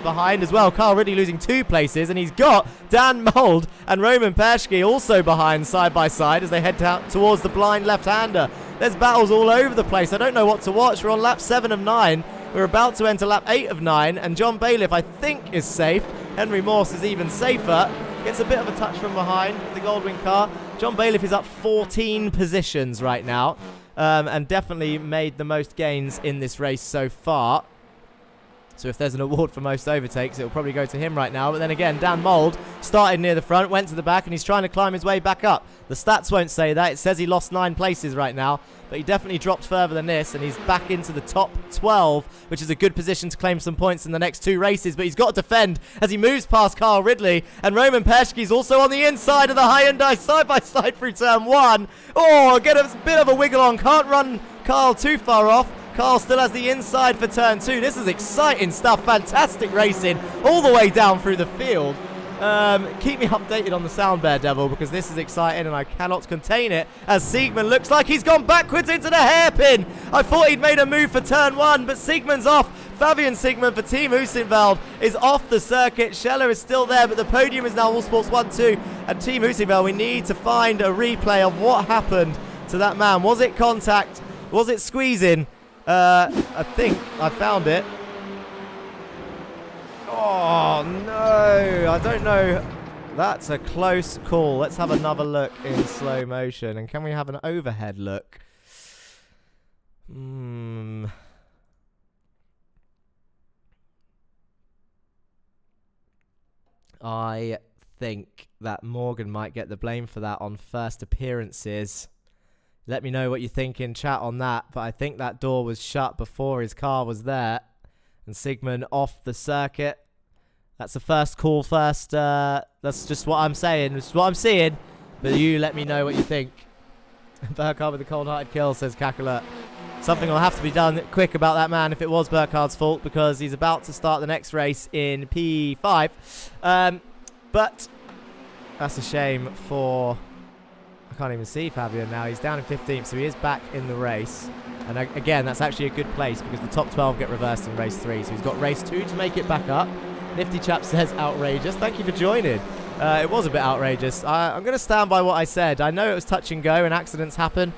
behind as well. Kyle Ridley losing 2 places, and he's got Dan Mold and Roman Perschke also behind side by side as they head towards the blind left-hander. There's battles all over the place. I don't know what to watch. We're on lap 7 of 9. We're about to enter lap 8 of 9, and John Bailiff, I think, is safe. Henry Morse is even safer. Gets a bit of a touch from behind the Goldwing car. John Bailiff is up 14 positions right now, and definitely made the most gains in this race so far. So if there's an award for most overtakes, it'll probably go to him right now. But then again, Dan Mould started near the front, went to the back, and he's trying to climb his way back up. The stats won't say that. It says he lost 9 places right now, but he definitely dropped further than this, and he's back into the top 12, which is a good position to claim some points in the next 2 races. But he's got to defend as he moves past Carl Ridley, and Roman Peshke's also on the inside of the Hyundai side-by-side through turn 1. Oh, get a bit of a wiggle on. Can't run Carl too far off. Carl still has the inside for turn 2. This is exciting stuff. Fantastic racing all the way down through the field. Keep me updated on the sound, Bear Devil, because this is exciting and I cannot contain it as Siegmund looks like he's gone backwards into the hairpin. I thought he'd made a move for turn 1, but Siegmund's off. Fabian Siegmund for Team Husingveld is off the circuit. Scheller is still there, but the podium is now All Sports 1-2. And Team Husingveld, we need to find a replay of what happened to that man. Was it contact? Was it squeezing? I think I found it. Oh, no. I don't know. That's a close call. Let's have another look in slow motion. And can we have an overhead look? I think that Morgan might get the blame for that on first appearances. Let me know what you think in chat on that. But I think that door was shut before his car was there. And Siegmund off the circuit. That's the first call first. That's just what I'm saying. It's what I'm seeing. But you let me know what you think. Burkhardt with the cold-hearted kill, says Kakalert. Something will have to be done quick about that man if it was Burkhardt's fault, because he's about to start the next race in P5. But that's a shame for... I can't even see Fabian now. He's down in 15th, so he is back in the race. And again, that's actually a good place because the top 12 get reversed in race 3. So he's got race 2 to make it back up. Nifty Chap says outrageous. Thank you for joining. It was a bit outrageous. I'm going to stand by what I said. I know it was touch and go and accidents happen,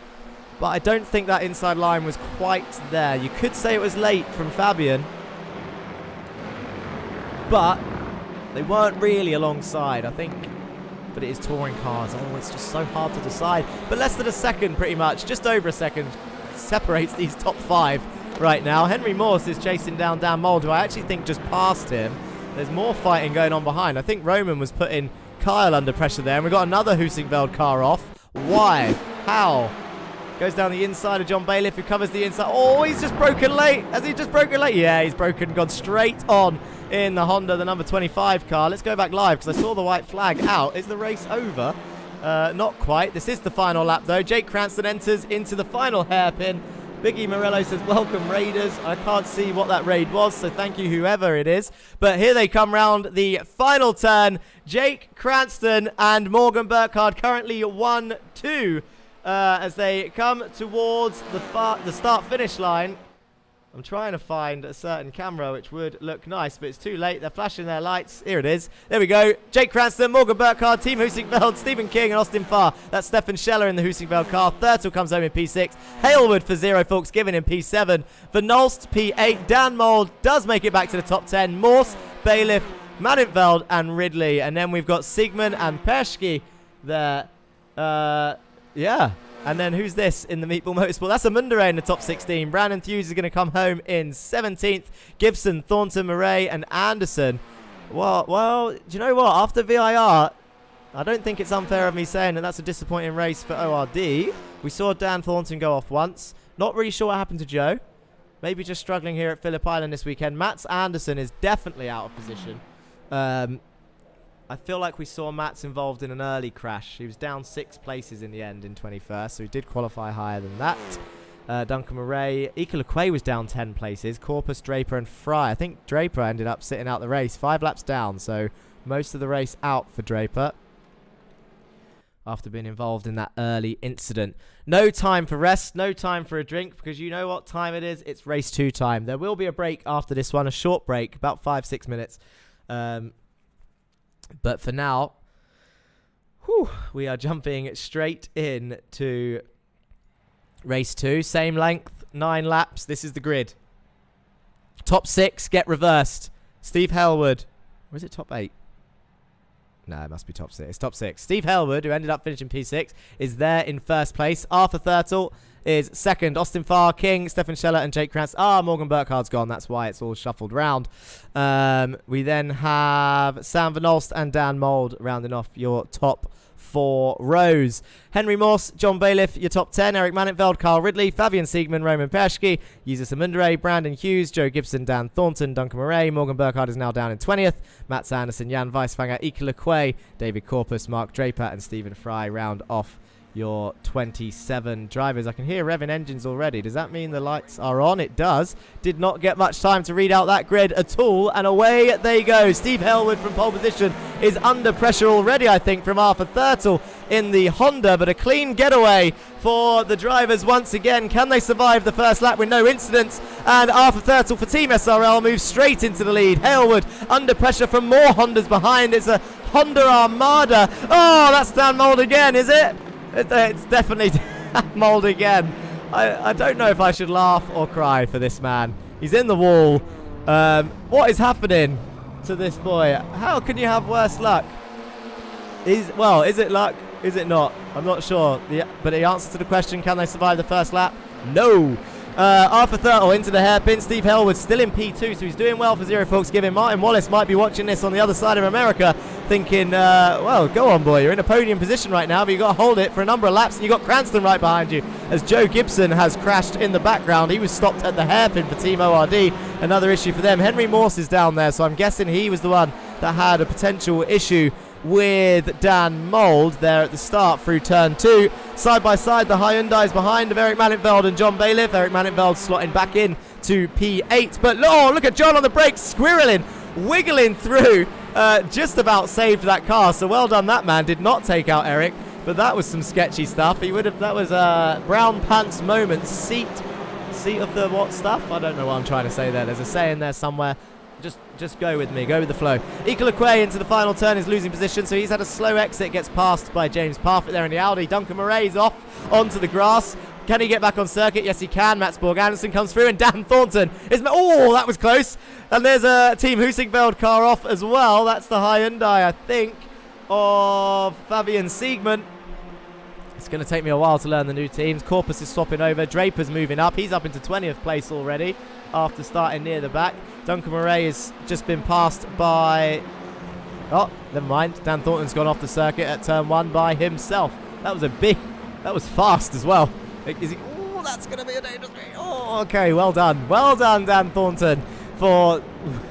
but I don't think that inside line was quite there. You could say it was late from Fabian, but they weren't really alongside, I think. But it is touring cars. Oh, it's just so hard to decide. But less than a second, pretty much. Just over a second separates these top 5 right now. Henry Morse is chasing down Dan Mould, who I actually think just passed him. There's more fighting going on behind. I think Roman was putting Kyle under pressure there. And we've got another Husingveld car off. Why? How? Goes down the inside of John Bailiff, who covers the inside. Oh, he's just broken late. Has he just broken late? Yeah, he's broken. Gone straight on in the Honda, the number 25 car. Let's go back live because I saw the white flag out. Is the race over? Not quite. This is the final lap, though. Jake Cranston enters into the final hairpin. Biggie Morello says, welcome, Raiders. I can't see what that raid was, so thank you, whoever it is. But here they come round the final turn. Jake Cranston and Morgan Burkhardt currently 1-2 as they come towards the start-finish line. I'm trying to find a certain camera which would look nice, but it's too late. They're flashing their lights. Here it is. There we go. Jake Cranston, Morgan Burkhardt, Team Husingveld, Stephen King and Austin Farr. That's Stefan Scheller in the Husingveld car. Thurtle comes home in P6. Halewood for Zero Folks given in P7. Vernolst P8. Dan Mould does make it back to the top 10. Morse, Bailiff, Manintveld and Ridley. And then we've got Siegmund and Peshke there. Yeah. And then who's this in the Meatball Motorsport? That's a Mundere in the top 16. Brandon Hughes is going to come home in 17th. Gibson, Thornton, Murray, and Anderson. Well, do you know what? After VIR, I don't think it's unfair of me saying that that's a disappointing race for ORD. We saw Dan Thornton go off once. Not really sure what happened to Joe. Maybe just struggling here at Phillip Island this weekend. Mats Anderson is definitely out of position. I feel like we saw Mats involved in an early crash. He was down 6 places in the end in 21st, so he did qualify higher than that. Duncan Murray. Ika Lequay was down 10 places. Corpus, Draper, and Fry. I think Draper ended up sitting out the race. 5 laps down, so most of the race out for Draper after being involved in that early incident. No time for rest, no time for a drink, because you know what time it is. It's race 2 time. There will be a break after this one, a short break, about 5-6 minutes. But for now, we are jumping straight in to race 2. Same length, 9 laps. This is the grid. Top 6 get reversed. Steve Hellwood. Or is it top 8? No, it must be top 6. It's top 6. Steve Hailwood, who ended up finishing P6, is there in first place. Arthur Thurtle is second. Austin Farr, King, Stefan Scheller, and Jake Krantz. Morgan Burkhardt's gone. That's why it's all shuffled round. We then have Sam Van Olst and Dan Mould rounding off your top 4 rows. Henry Morse, John Bailiff, your top 10. Eric Mannenfeld, Carl Ridley, Fabian Siegman, Roman Peschke, Jesus Amundere, Brandon Hughes, Joe Gibson, Dan Thornton, Duncan Murray. Morgan Burkhardt is now down in 20th. Matt Sanderson, Jan Weisfanger, Ike Lequay, David Corpus, Mark Draper, and Stephen Fry round off your 27 drivers. I can hear revving engines already. Does that mean the lights are on? It does. Did not get much time to read out that grid at all, and away they go. Steve Hailwood from pole position is under pressure already, I think, from Arthur Thurtle in the Honda, but a clean getaway for the drivers once again. Can they survive the first lap with no incidents? And Arthur Thurtle for Team SRL moves straight into the lead. Hailwood under pressure from more Hondas behind. It's a Honda Armada. Oh, that's Dan Mould again, is it? It's definitely Mould again. I don't know if I should laugh or cry for this man. He's in the wall. What is happening to this boy? How can you have worse luck? Is it luck? Is it not? I'm not sure. But the answer to the question, can they survive the first lap? No. Arthur Thurtle into the hairpin. Steve Hailwood still in P2, so he's doing well for Zero Folks Giving. Martin Wallace might be watching this on the other side of America thinking, well, go on, boy. You're in a podium position right now, but you've got to hold it for a number of laps, and you've got Cranston right behind you as Joe Gibson has crashed in the background. He was stopped at the hairpin for Team ORD. Another issue for them. Henry Morse is down there, so I'm guessing he was the one that had a potential issue with Dan Mould there at the start through turn 2. Side by side, the Hyundais behind of Eric Mannenfeld and John Bailiff. Eric Mannenfeld slotting back in to P8. But look at John on the brakes, squirreling, wiggling through. Just about saved that car. So well done, that man. Did not take out Eric, but that was some sketchy stuff. He would have. That was a brown pants moment. Seat of the what stuff? I don't know what I'm trying to say there. There's a saying there somewhere. Just go with me. Go with the flow. Ike Lequay into the final turn is losing position, so he's had a slow exit. Gets passed by James Parfitt there in the Audi. Duncan Murray's off onto the grass. Can he get back on circuit? Yes, he can. Mats Borg Anderson comes through, and Dan Thornton is... Oh, that was close. And there's a Team Husingveld car off as well. That's the Hyundai, I think, of Fabian Siegman. It's going to take me a while to learn the new teams. Corpus is swapping over. Draper's moving up. He's up into 20th place already after starting near the back. Duncan Murray has just been passed by... Oh, never mind. Dan Thornton's gone off the circuit at turn 1 by himself. That was a big... That was fast as well. Is he... Oh, that's going to be a dangerous thing. Oh, okay. Well done. Well done, Dan Thornton, for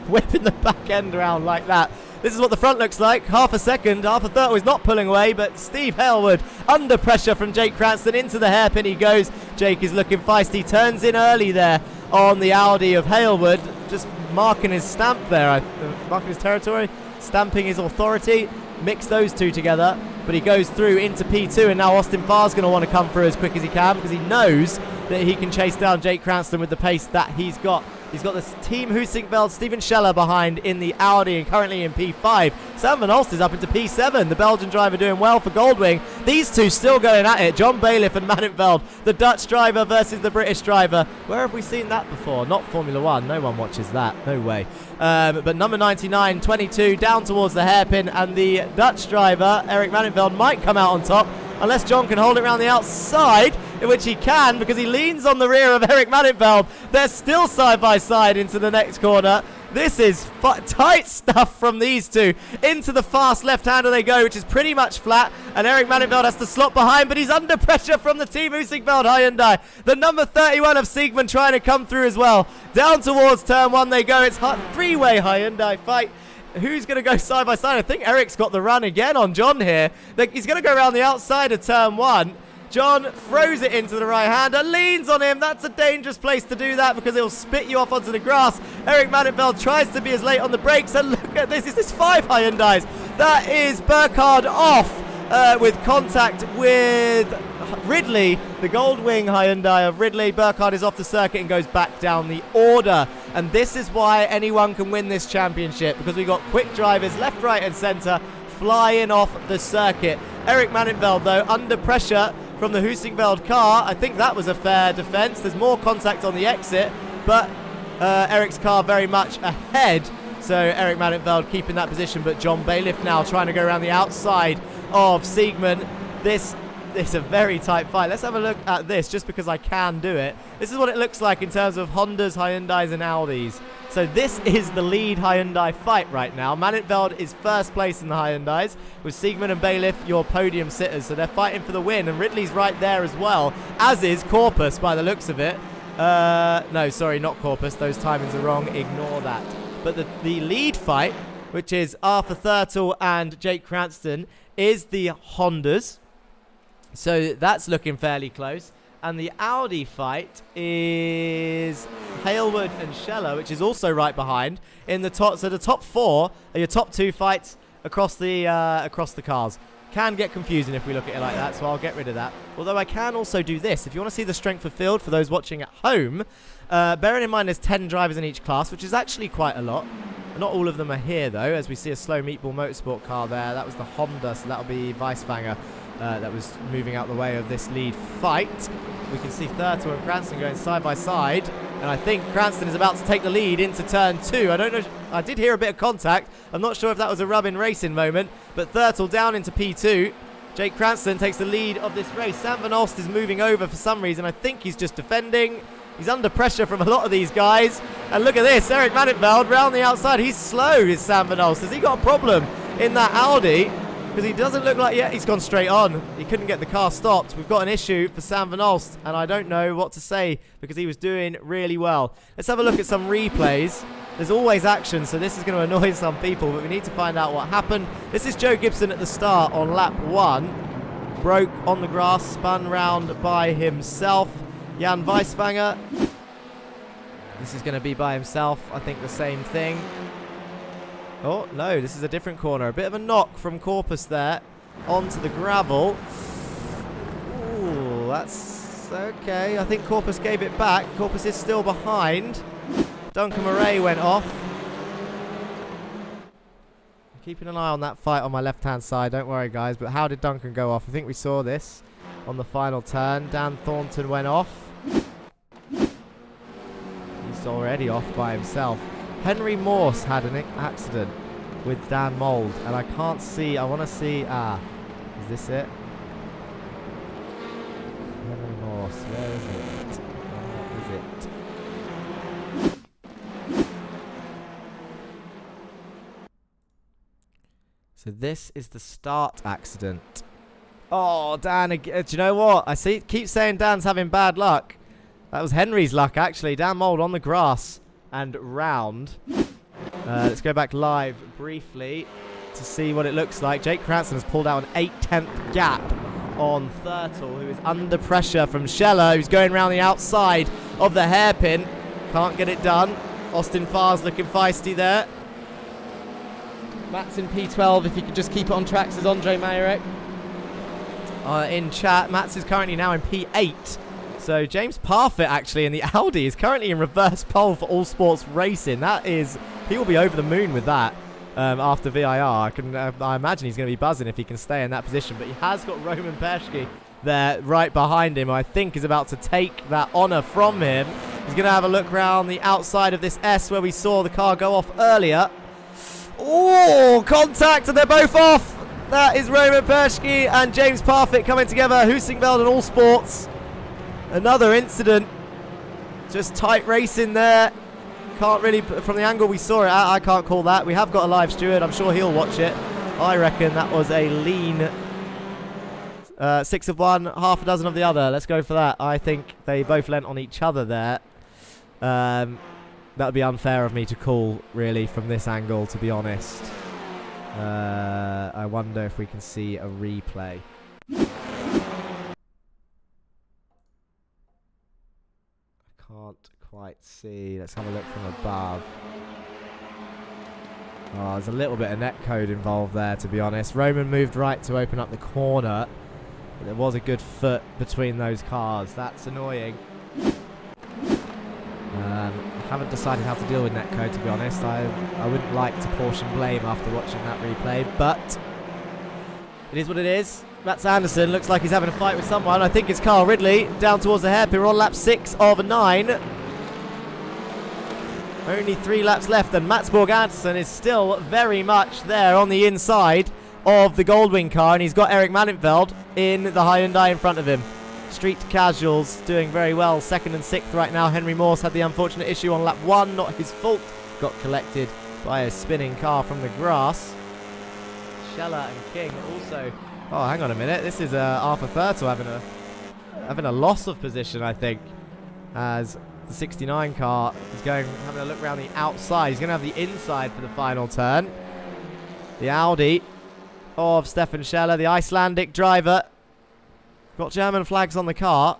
whipping the back end around like that. This is what the front looks like. Half a second. Arthur Thurtle is not pulling away, but Steve Hailwood under pressure from Jake Cranston into the hairpin he goes. Jake is looking feisty. Turns in early there on the Audi of Hailwood. Just marking his stamp there. Marking his territory. Stamping his authority. Mix those two together. But he goes through into P2, and now Austin Farr's going to want to come through as quick as he can because he knows that he can chase down Jake Cranston with the pace that he's got. He's got this Team Husingveld, Stephen Scheller behind in the Audi and currently in P5. Sam Van Olst is up into P7. The Belgian driver doing well for Goldwing. These two still going at it. John Bailiff and Mannenfeld. The Dutch driver versus the British driver. Where have we seen that before? Not Formula 1. No one watches that. No way. But number 99, 22, down towards the hairpin. And the Dutch driver, Eric Mannenfeld, might come out on top. Unless John can hold it around the outside, in which he can because he leans on the rear of Eric Mannenfeld. They're still side by side into the next corner. This is tight stuff from these two. Into the fast left-hander they go, which is pretty much flat. And Eric Mannenfeld has to slot behind, but he's under pressure from the Team Husingveld Hyundai. The number 31 of Siegman trying to come through as well. Down towards turn 1 they go. It's a three-way Hyundai fight. Who's going to go side by side? I think Eric's got the run again on John here. He's going to go around the outside of turn 1. John throws it into the right-hander, leans on him. That's a dangerous place to do that because it'll spit you off onto the grass. Eric Mannenfeld tries to be as late on the brakes, and look at this. Is this 5 Hyundais? That is Burkhard off with contact with Ridley, the Goldwing Hyundai of Ridley. Burkhard is off the circuit and goes back down the order. And this is why anyone can win this championship, because we've got quick drivers left, right and centre flying off the circuit. Eric Mannenfeld, though, under pressure from the Husingveld car. I think that was a fair defence. There's more contact on the exit, but Eric's car very much ahead. So Eric Madenveld keeping that position, but John Bailiff now trying to go around the outside of Siegman. This is a very tight fight. Let's have a look at this just because I can do it. This is what it looks like in terms of Hondas, Hyundais and Audis. So this is the lead Hyundai fight right now. Madenveld is first place in the Hyundais with Siegman and Bailiff your podium sitters. So they're fighting for the win, and Ridley's right there as well, as is Corpus by the looks of it. No, sorry, not Corpus. Those timings are wrong. Ignore that. But the lead fight, which is Arthur Thurtle and Jake Cranston, is the Hondas. So that's looking fairly close. And the Audi fight is Halewood and Scheller, which is also right behind in the top. So the top 4 are your top 2 fights across the cars. Can get confusing if we look at it like that, so I'll get rid of that. Although I can also do this. If you want to see the strength of field for those watching at home, bearing in mind there's 10 drivers in each class, which is actually quite a lot. Not all of them are here, though, as we see a slow Meatball Motorsport car there. That was the Honda, so that'll be Weisfanger that was moving out the way of this lead fight. We can see Thurtle and Cranston going side by side, and I think Cranston is about to take the lead into turn 2. I don't know. I did hear a bit of contact. I'm not sure if that was a rub-in racing moment, but Thurtle down into P2. Jake Cranston takes the lead of this race. Sam Van Alst is moving over for some reason. I think he's just defending. He's under pressure from a lot of these guys. And look at this, Eric Madenveld round the outside. He's slow, is Sam Van Alst. Has he got a problem in that Audi? Because he doesn't look like, yeah, he's gone straight on. He couldn't get the car stopped. We've got an issue for Sam Van Alst, and I don't know what to say because he was doing really well. Let's have a look at some replays. There's always action, so this is going to annoy some people, but we need to find out what happened. This is Joe Gibson at the start on lap 1. Broke on the grass, spun round by himself. Jan Weisfanger. This is going to be by himself. I think the same thing. Oh, no, this is a different corner. A bit of a knock from Corpus there onto the gravel. Ooh, that's okay. I think Corpus gave it back. Corpus is still behind. Duncan Murray went off. Keeping an eye on that fight on my left-hand side. Don't worry, guys. But how did Duncan go off? I think we saw this on the final turn. Dan Thornton went off. He's already off by himself. Henry Morse had an accident with Dan Mould, and I can't see. I want to see. Is this it? Henry Morse, where is it? Where is it? So this is the start accident. Oh, Dan! Do you know what? I see. Keep saying Dan's having bad luck. That was Henry's luck, actually. Dan Mould on the grass and round. Let's go back live briefly to see what it looks like. Jake Cranston has pulled out an 8/10 gap on Thurtle, who is under pressure from Scheller, who's going around the outside of the hairpin. Can't get it done. Austin Farr's looking feisty there. Matt's in P12, if you could just keep it on track, says Andre Mayerek. In chat, Mats is currently now in P8. So James Parfitt actually in the Audi is currently in reverse pole for All Sports Racing. That is, he will be over the moon with that after VIR. I imagine he's going to be buzzing if he can stay in that position. But he has got Roman Perschke there right behind him, who I think is about to take that honour from him. He's going to have a look around the outside of this S where we saw the car go off earlier. Oh, contact, and they're both off. That is Roman Perschke and James Parfitt coming together. Husingveld and All Sports. Another incident. Just tight racing there. Can't really, from the angle we saw it at, I can't call that. We have got a live steward. I'm sure he'll watch it. I reckon that was a lean 6 of one, half a dozen of the other. Let's go for that. I think they both lent on each other there. That would be unfair of me to call, really, from this angle, to be honest. I wonder if we can see a replay. Can't quite see. Let's have a look from above. Oh, there's a little bit of netcode involved there, to be honest. Roman moved right to open up the corner. But there was a good foot between those cars. That's annoying. I haven't decided how to deal with netcode, to be honest. I wouldn't like to portion blame after watching that replay, but it is what it is. Mats Anderson looks like he's having a fight with someone. I think it's Carl Ridley down towards the hairpin. We're on lap 6 of 9. Only 3 laps left, and Matsborg Andersen is still very much there on the inside of the Goldwing car, and he's got Erik Maninfeld in the Hyundai in front of him. Street Casuals doing very well, 2nd and 6th right now. Henry Morse had the unfortunate issue on lap 1, not his fault. Got collected by a spinning car from the grass. Scheller and King also... Oh, hang on a minute. This is Arthur Thurtle having a loss of position, I think, as the 69 car is having a look around the outside. He's going to have the inside for the final turn. The Audi of Stefan Scheller, the Icelandic driver. Got German flags on the car.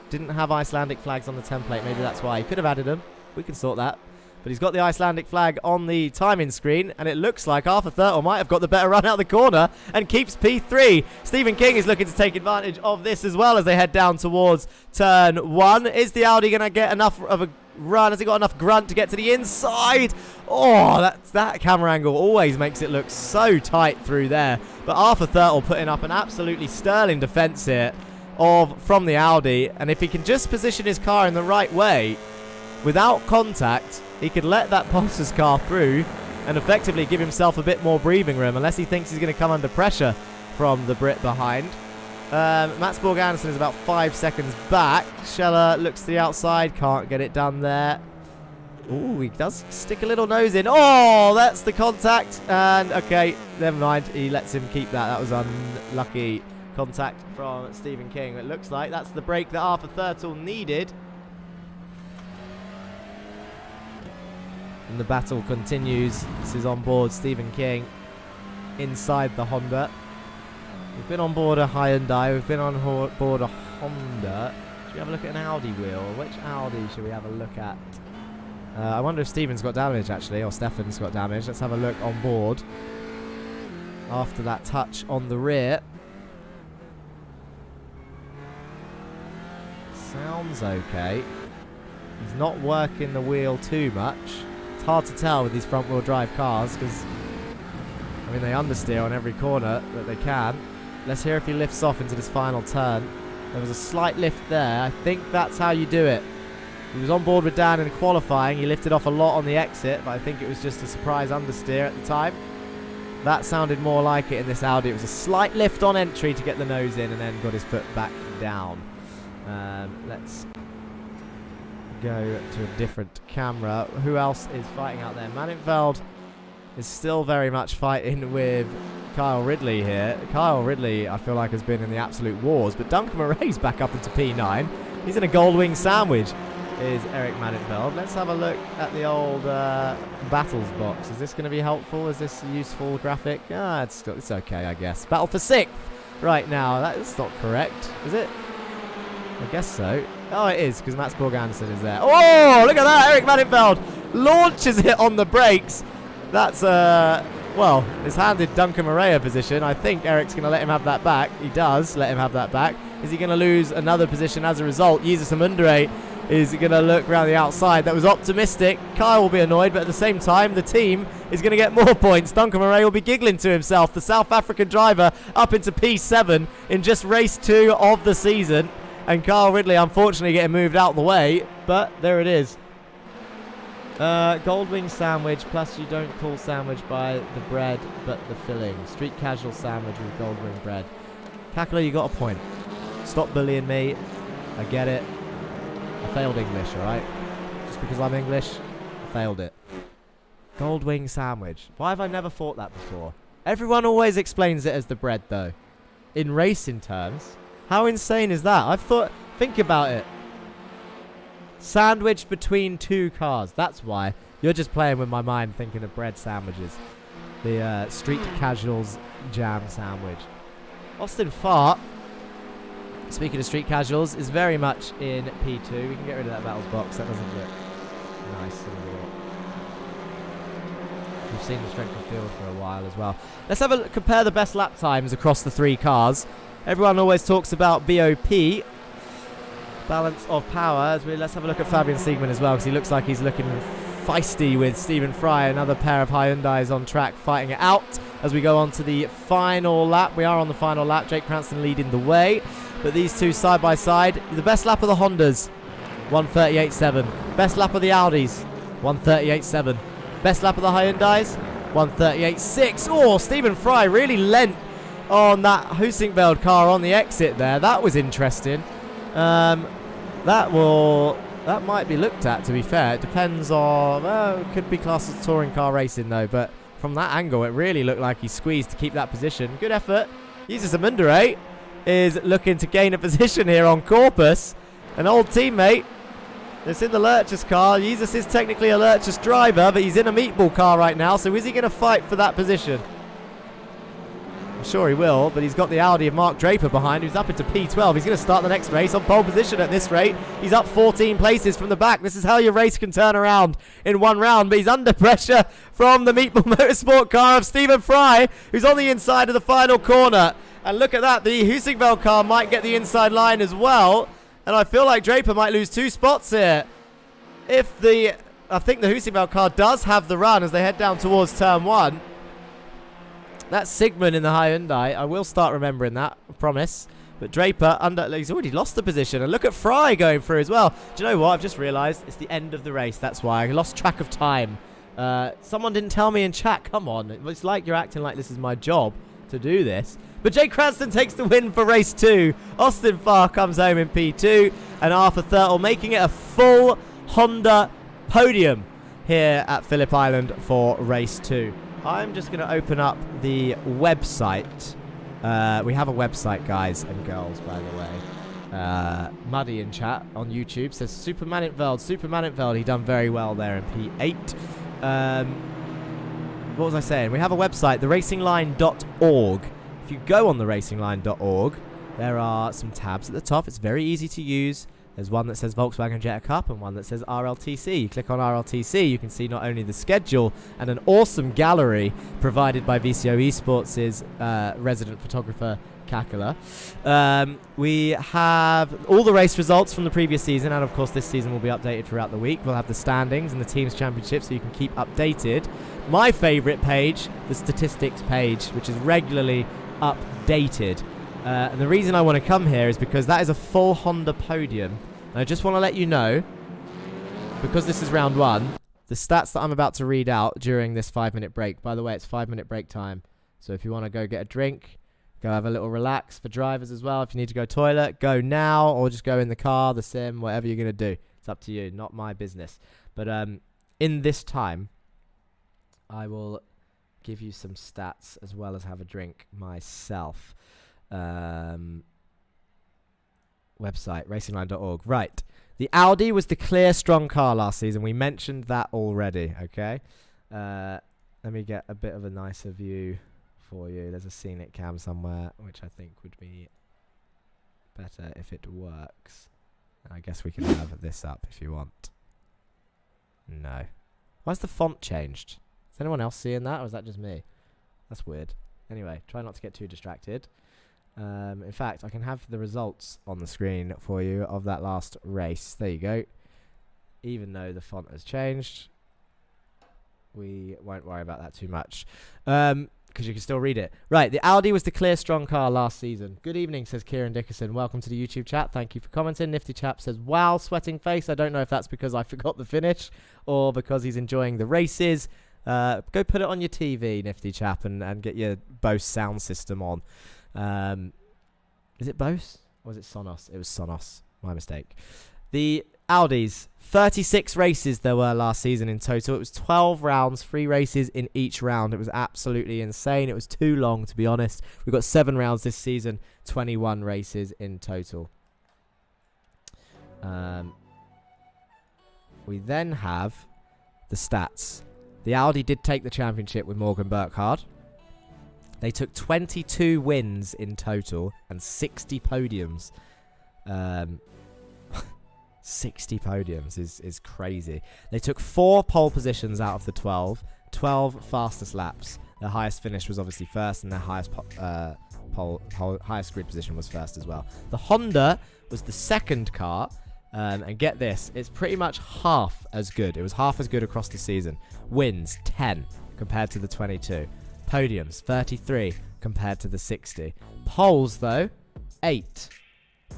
Didn't have Icelandic flags on the template. Maybe that's why. He could have added them. We can sort that. But he's got the Icelandic flag on the timing screen, and it looks like Arthur Thurtle might have got the better run out the corner and keeps P3. Stephen King is looking to take advantage of this as well as they head down towards turn 1. Is the Audi going to get enough of a run? Has he got enough grunt to get to the inside? Oh, that camera angle always makes it look so tight through there. But Arthur Thurtle putting up an absolutely sterling defence here from the Audi, and if he can just position his car in the right way without contact, he could let that Pulsar's car through and effectively give himself a bit more breathing room, unless he thinks he's going to come under pressure from the Brit behind. Matsborg Andersen is about 5 seconds back. Scheller looks to the outside, can't get it done there. Ooh, he does stick a little nose in. Oh, that's the contact. And, okay, never mind. He lets him keep that. That was unlucky contact from Stephen King. It looks like that's the break that Arthur Thurtle needed. And the battle continues. This is on board Stephen King inside the Honda. We've been on board a Hyundai. We've been on board a Honda. Should we have a look at an Audi wheel? Which Audi should we have a look at? I wonder if Stephen's got damage, actually, or Stefan's got damage. Let's have a look on board after that touch on the rear. Sounds okay. He's not working the wheel too much. It's hard to tell with these front-wheel drive cars because, I mean, they understeer on every corner that they can. Let's hear if he lifts off into this final turn. There was a slight lift there. I think that's how you do it. He was on board with Dan in qualifying. He lifted off a lot on the exit, but I think it was just a surprise understeer at the time. That sounded more like it in this Audi. It was a slight lift on entry to get the nose in and then got his foot back down. Let's go to a different camera. Who else is fighting out there? Maninfeld is still very much fighting with Kyle Ridley here. Kyle Ridley, I feel like, has been in the absolute wars, but Duncan Murray's back up into P9. He's in a Goldwing sandwich, is Erik Maninfeld. Let's have a look at the old battles box. Is this going to be helpful? Is this a useful graphic? It's okay, I guess. Battle for 6th right now. That's not correct, is it? I guess so. Oh, it is, because Matsborg Andersen is there. Oh, look at that. Erik Maninfeld launches it on the brakes. That's, well, it's handed Duncan Murray a position. I think Eric's going to let him have that back. He does let him have that back. Is he going to lose another position as a result? Jesus Amundere is going to look around the outside. That was optimistic. Kyle will be annoyed, but at the same time, the team is going to get more points. Duncan Murray will be giggling to himself. The South African driver up into P7 in just race 2 of the season. And Kyle Ridley, unfortunately, getting moved out the way. But there it is. Goldwing sandwich, plus you don't call sandwich by the bread, but the filling. Street casual sandwich with Goldwing bread. Kakler, you got a point. Stop bullying me. I get it. I failed English, alright? Just because I'm English, I failed it. Goldwing sandwich. Why have I never thought that before? Everyone always explains it as the bread, though. In racing terms. How insane is that? Think about it. Sandwich between 2 cars. That's why. You're just playing with my mind thinking of bread sandwiches. The street casuals jam sandwich. Austin Fart, speaking of street casuals, is very much in P2. We can get rid of that battles box. That doesn't look nice anymore. We've seen the strength of field for a while as well. Let's have a look, compare the best lap times across the 3 cars. Everyone always talks about BOP, balance of power. Let's have a look at Fabian Siegmann as well, because he looks like he's looking feisty with Stephen Fry. Another pair of Hyundais on track fighting it out as we go on to the final lap. We are on the final lap. Jake Cranston leading the way, but these two side by side. The best lap of the Hondas 138.7. Best lap of the Audis, 138.7. Best lap of the Hyundais, 138.6. Oh, Stephen Fry really lent on that Husingveld car on the exit there. That was interesting. That might be looked at, to be fair. It depends on... it could be classed as touring car racing, though. But from that angle, it really looked like he squeezed to keep that position. Good effort. Jesus Amundare is looking to gain a position here on Corpus. An old teammate that's in the Lurchus car. Jesus is technically a Lurchus driver, but he's in a meatball car right now. So is he going to fight for that position? I'm sure he will, but he's got the Audi of Mark Draper behind, who's up into P12. He's going to start the next race on pole position at this rate. He's up 14 places from the back. This is how your race can turn around in one round, but he's under pressure from the Meatball Motorsport car of Stephen Fry, who's on the inside of the final corner. And look at that, the Husingveld car might get the inside line as well, and I feel like Draper might lose 2 spots here. I think the Husingveld car does have the run as they head down towards turn 1. That's Sigmund in the Hyundai. I will start remembering that, I promise. But Draper, he's already lost the position. And look at Fry going through as well. Do you know what? I've just realised it's the end of the race. That's why. I lost track of time. Someone didn't tell me in chat. Come on. It's like you're acting like this is my job to do this. But Jake Cranston takes the win for race 2. Austin Farr comes home in P2. And Arthur Thurtle making it a full Honda podium here at Phillip Island for race 2. I'm just going to open up the website. We have a website, guys and girls, by the way. Muddy in chat on YouTube says Superman he done very well there in P8. What was I saying? We have a website, theracingline.org. If you go on theracingline.org, there are some tabs at the top. It's very easy to use. There's one that says Volkswagen Jetta Cup and one that says RLTC. You click on RLTC, you can see not only the schedule and an awesome gallery provided by VCO eSports' resident photographer, Kakula. We have all the race results from the previous season, and of course this season will be updated throughout the week. We'll have the standings and the team's championship so you can keep updated. My favourite page, the statistics page, which is regularly updated. And the reason I want to come here is because that is a full Honda podium. And I just want to let you know, because this is round 1, the stats that I'm about to read out during this 5-minute break. By the way, it's 5-minute break time. So if you want to go get a drink, go have a little relax for drivers as well. If you need to go toilet, go now, or just go in the car, the sim, whatever you're going to do. It's up to you, not my business. But in this time, I will give you some stats as well as have a drink myself. Website racingline.org. Right, the Audi was the clear strong car last season. We mentioned that already. Okay, let me get a bit of a nicer view for you. There's a scenic cam somewhere which I think would be better if it works. I guess we can have this up if you want. No, why's the font changed? Is anyone else seeing that, or is that just me? That's weird. Anyway, try not to get too distracted. In fact, I can have the results on the screen for you of that last race. There you go. Even though the font has changed, we won't worry about that too much, because you can still read it. Right, the Audi was the clear strong car last season. Good evening, says Kieran Dickerson. Welcome to the YouTube chat. Thank you for commenting. Nifty Chap says, wow, sweating face. I don't know if that's because I forgot the finish or because he's enjoying the races. Go put it on your TV, Nifty Chap, and get your Bose sound system on. Is it Bose or is it Sonos? It was Sonos. My mistake. The Audis, 36 races there were last season in total. It was 12 rounds, 3 races in each round. It was absolutely insane. It was too long, to be honest. We've got 7 rounds this season, 21 races in total. We then have the stats. The Audi did take the championship with Morgan Burkhardt. They took 22 wins in total and 60 podiums. 60 podiums is crazy. They took 4 pole positions out of the 12 fastest laps. Their highest finish was obviously first, and their highest highest grid position was first as well. The Honda was the second car, and get this, it's pretty much half as good. It was half as good across the season. Wins, 10 compared to the 22. Podiums, 33 compared to the 60. Poles, though, 8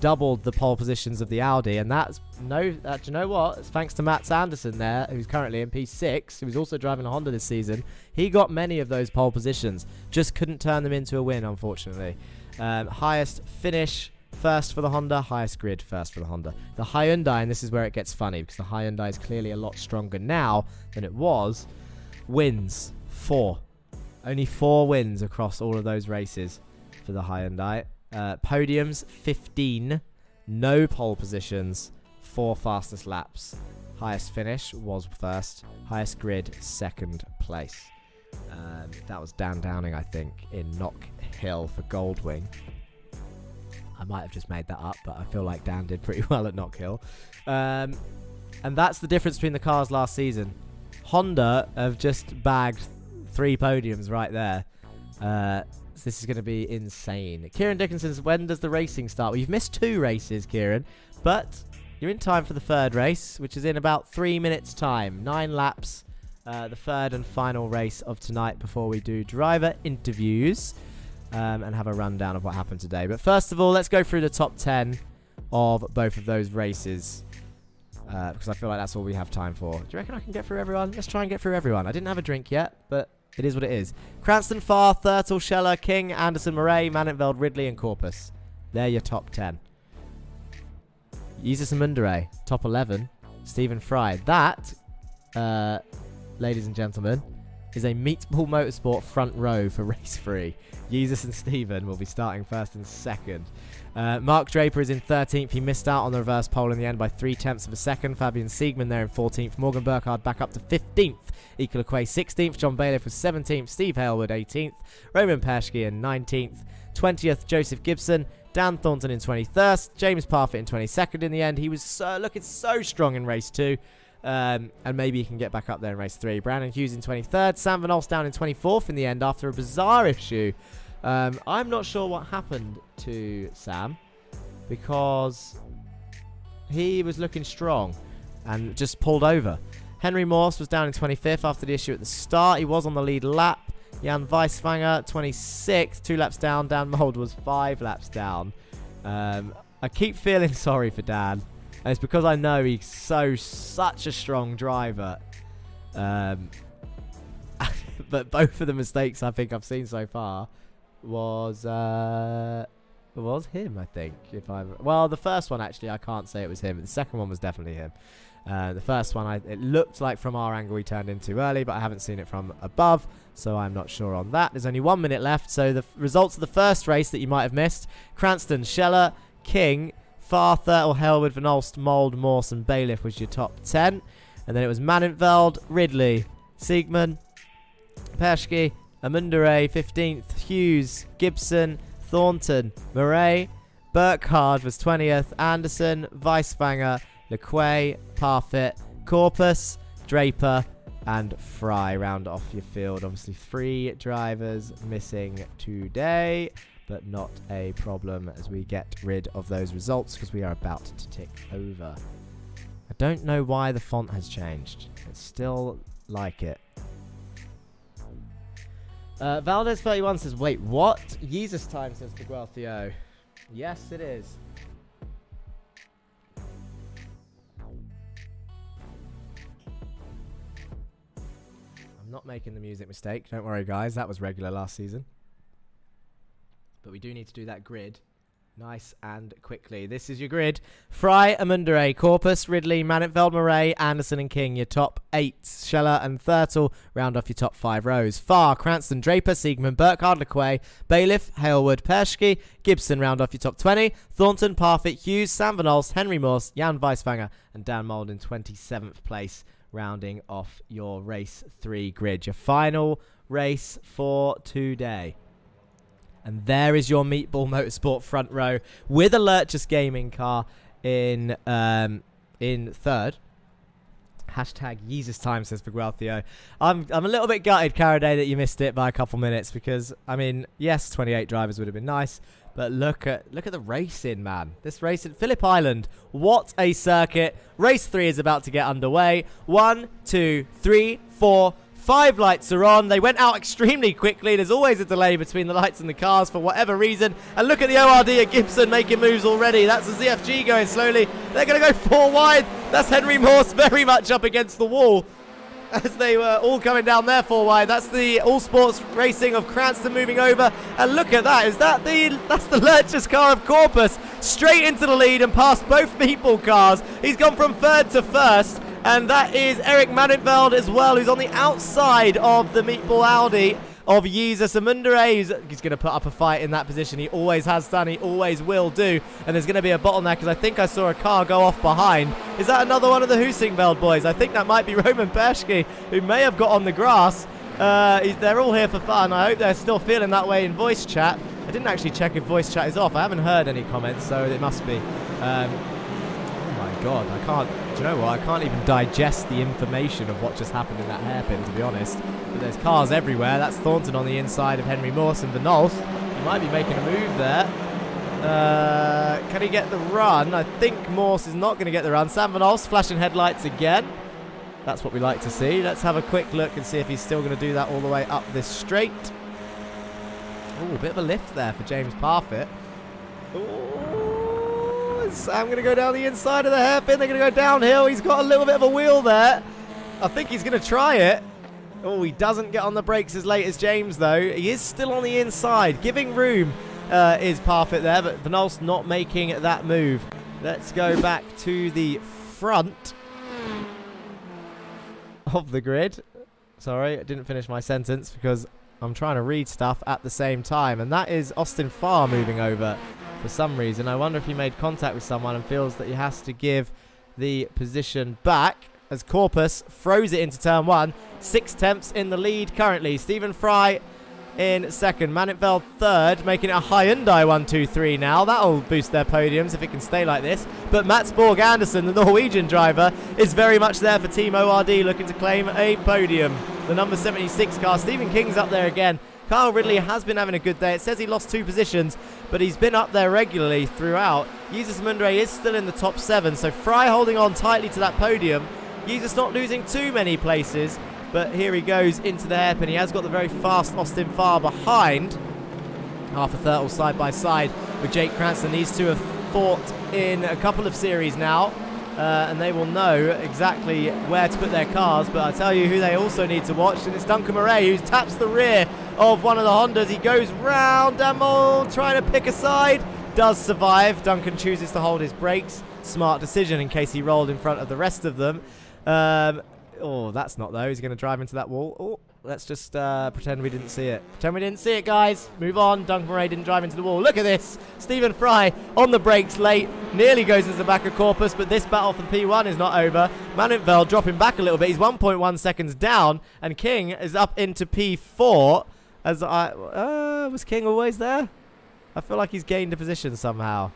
doubled the pole positions of the Audi, and do you know what? It's thanks to Mats Anderson there, who's currently in P6, who's also driving a Honda this season. He got many of those pole positions, just couldn't turn them into a win, unfortunately. Highest finish first for the Honda, highest grid first for the Honda. The Hyundai, and this is where it gets funny, because the Hyundai is clearly a lot stronger now than it was, wins 4. Only 4 wins across all of those races for the Hyundai. Podiums 15, no pole positions, 4 fastest laps. Highest finish was first, highest grid second place. That was Dan Downing, I think, in Knock Hill for Goldwing. I might have just made that up, but I feel like Dan did pretty well at Knock Hill. And that's the difference between the cars last season. Honda have just bagged 3 podiums right there. So this is going to be insane. Kieran Dickinson says, when does the racing start? Well, you've missed 2 races, Kieran, but you're in time for the 3rd race, which is in about 3 minutes' time. 9 laps, the 3rd and final race of tonight before we do driver interviews and have a rundown of what happened today. But first of all, let's go through the top 10 of both of those races because I feel like that's all we have time for. Do you reckon I can get through everyone? Let's try and get through everyone. I didn't have a drink yet, but it is what it is. Cranston, Farr, Thurtle, Scheller, King, Anderson, Murray, Manenveld, Ridley, and Corpus. They're your top 10. Jesus and Mundere, top 11. Stephen Fry. That, ladies and gentlemen, is a Meatball Motorsport front row for race 3. Jesus and Stephen will be starting 1st and 2nd. Mark Draper is in 13th. He missed out on the reverse pole in the end by 0.3 of a second. Fabian Siegman there in 14th. Morgan Burkhardt back up to 15th. Equal Aquay 16th. John Bailiff was 17th. Steve Halewood 18th. Roman Perschke in 19th. 20th, Joseph Gibson. Dan Thornton in 21st. James Parfitt in 22nd in the end. He was looking so strong in race 2. And maybe he can get back up there in race 3. Brandon Hughes in 23rd. Sam Van Olst down in 24th in the end after a bizarre issue. I'm not sure what happened to Sam because he was looking strong and just pulled over. Henry Morse was down in 25th after the issue at the start. He was on the lead lap. Jan Weiswanger, 26th, 2 laps down. Dan Mold was 5 laps down. I keep feeling sorry for Dan. And it's because I know he's such a strong driver. But both of the mistakes I think I've seen so far was him, I think. Well, the first one, actually, I can't say it was him. The second one was definitely him. The first one, it looked like from our angle he turned in too early, but I haven't seen it from above, so I'm not sure on that. There's only 1 minute left, so the results of the first race that you might have missed: Cranston, Scheller, King, Farr, Thurtle, Halewood, Van Olst, Mould, Morse, and Bailiff was your top 10. And then it was Manenveld, Ridley, Siegman, Perschke, Amundere, 15th, Hughes, Gibson, Thornton, Murray, Burkhardt was 20th, Anderson, Weiswanger, Lequay, Parfitt, Corpus, Draper, and Fry round off your field. Obviously 3 drivers missing today, but not a problem as we get rid of those results because we are about to tick over. I don't know why the font has changed. It's still like it. Valdez31 says, wait, what? Jesus time, says Gualthio. Yes, it is. I'm not making the music mistake. Don't worry, guys. That was regular last season. But we do need to do that grid nice and quickly. This is your grid. Fry, Amundere, Corpus, Ridley, Manenveld, Murray, Anderson and King, your top 8. Scheller and Thurtle round off your top 5 rows. Farr, Cranston, Draper, Siegman, Burkhardt, Lequay, Bailiff, Halewood, Perschke, Gibson round off your top 20. Thornton, Parfitt, Hughes, Sam Van Olst, Henry Morse, Jan Weiswanger and Dan Mould in 27th place, rounding off your race 3 grid. Your final race for today. And there is your Meatball Motorsport front row with a Lurchus Gaming car in 3rd. Hashtag Jesus time, says Gualthio. I'm a little bit gutted, Caraday, that you missed it by a couple minutes because, I mean, yes, 28 drivers would have been nice, but look at the racing, man. This race at Phillip Island, what a circuit. Race 3 is about to get underway. 1, 2, 3, 4, 5 lights are on. They went out extremely quickly. There's always a delay between the lights and the cars for whatever reason. And look at the ORD at Gibson making moves already. That's the ZFG going slowly. They're going to go 4 wide. That's Henry Morse very much up against the wall as they were all coming down there 4 wide. That's the all-sports racing of Cranston moving over. And look at that. That's the Lurchers car of Corpus. Straight into the lead and past both meatball cars. He's gone from 3rd to 1st. And that is Eric Manenveld as well, who's on the outside of the meatball Audi of Jesus Amundere. He's going to put up a fight in that position. He always has done. He always will do. And there's going to be a bottleneck because I think I saw a car go off behind. Is that another one of the Husingveld boys? I think that might be Roman Perschke, who may have got on the grass. They're all here for fun. I hope they're still feeling that way in voice chat. I didn't actually check if voice chat is off. I haven't heard any comments, so it must be. Oh my God, I can't. Do you know what? I can't even digest the information of what just happened in that hairpin, to be honest. But there's cars everywhere. That's Thornton on the inside of Henry Morse and Vanolf. He might be making a move there. Can he get the run? I think Morse is not going to get the run. Sam Vanolf's flashing headlights again. That's what we like to see. Let's have a quick look and see if he's still going to do that all the way up this straight. Oh, a bit of a lift there for James Parfitt. Sam going to go down the inside of the hairpin. They're going to go downhill. He's got a little bit of a wheel there. I think he's going to try it. Oh, he doesn't get on the brakes as late as James, though. He is still on the inside. Giving room is Parfitt there, but Vanolf's not making that move. Let's go back to the front of the grid. Sorry, I didn't finish my sentence because I'm trying to read stuff at the same time. And that is Austin Farr moving over. For some reason, I wonder if he made contact with someone and feels that he has to give the position back as Corpus throws it into turn 1. 6 tenths in the lead currently. Stephen Fry in 2nd. Manenveld 3rd, making it a Hyundai 1-2-3 now. That'll boost their podiums if it can stay like this. But Mats Borg Andersen, the Norwegian driver, is very much there for Team ORD, looking to claim a podium. The number 76 car. Stephen King's up there again. Kyle Ridley has been having a good day. It says he lost 2 positions, but he's been up there regularly throughout. Jesus Mundre is still in the top 7, so Fry holding on tightly to that podium. Jesus not losing too many places, but here he goes into the hairpin. He has got the very fast Austin Farr behind. Arthur Thurtle side by side with Jake Cranston. These two have fought in a couple of series now, and they will know exactly where to put their cars. But I tell you who they also need to watch, and it's Duncan Murray, who taps the rear of one of the Hondas. He goes round Damon, trying to pick a side. Does survive. Duncan chooses to hold his brakes. Smart decision in case he rolled in front of the rest of them. Oh, that's not though. He's going to drive into that wall. Oh, let's just pretend we didn't see it. Pretend we didn't see it, guys. Move on. Duncan Murray didn't drive into the wall. Look at this. Stephen Fry on the brakes late. Nearly goes into the back of Corpus, but this battle for the P1 is not over. Manenveld dropping back a little bit. He's 1.1 seconds down, and King is up into P4. As was King always there? I feel like he's gained a position somehow.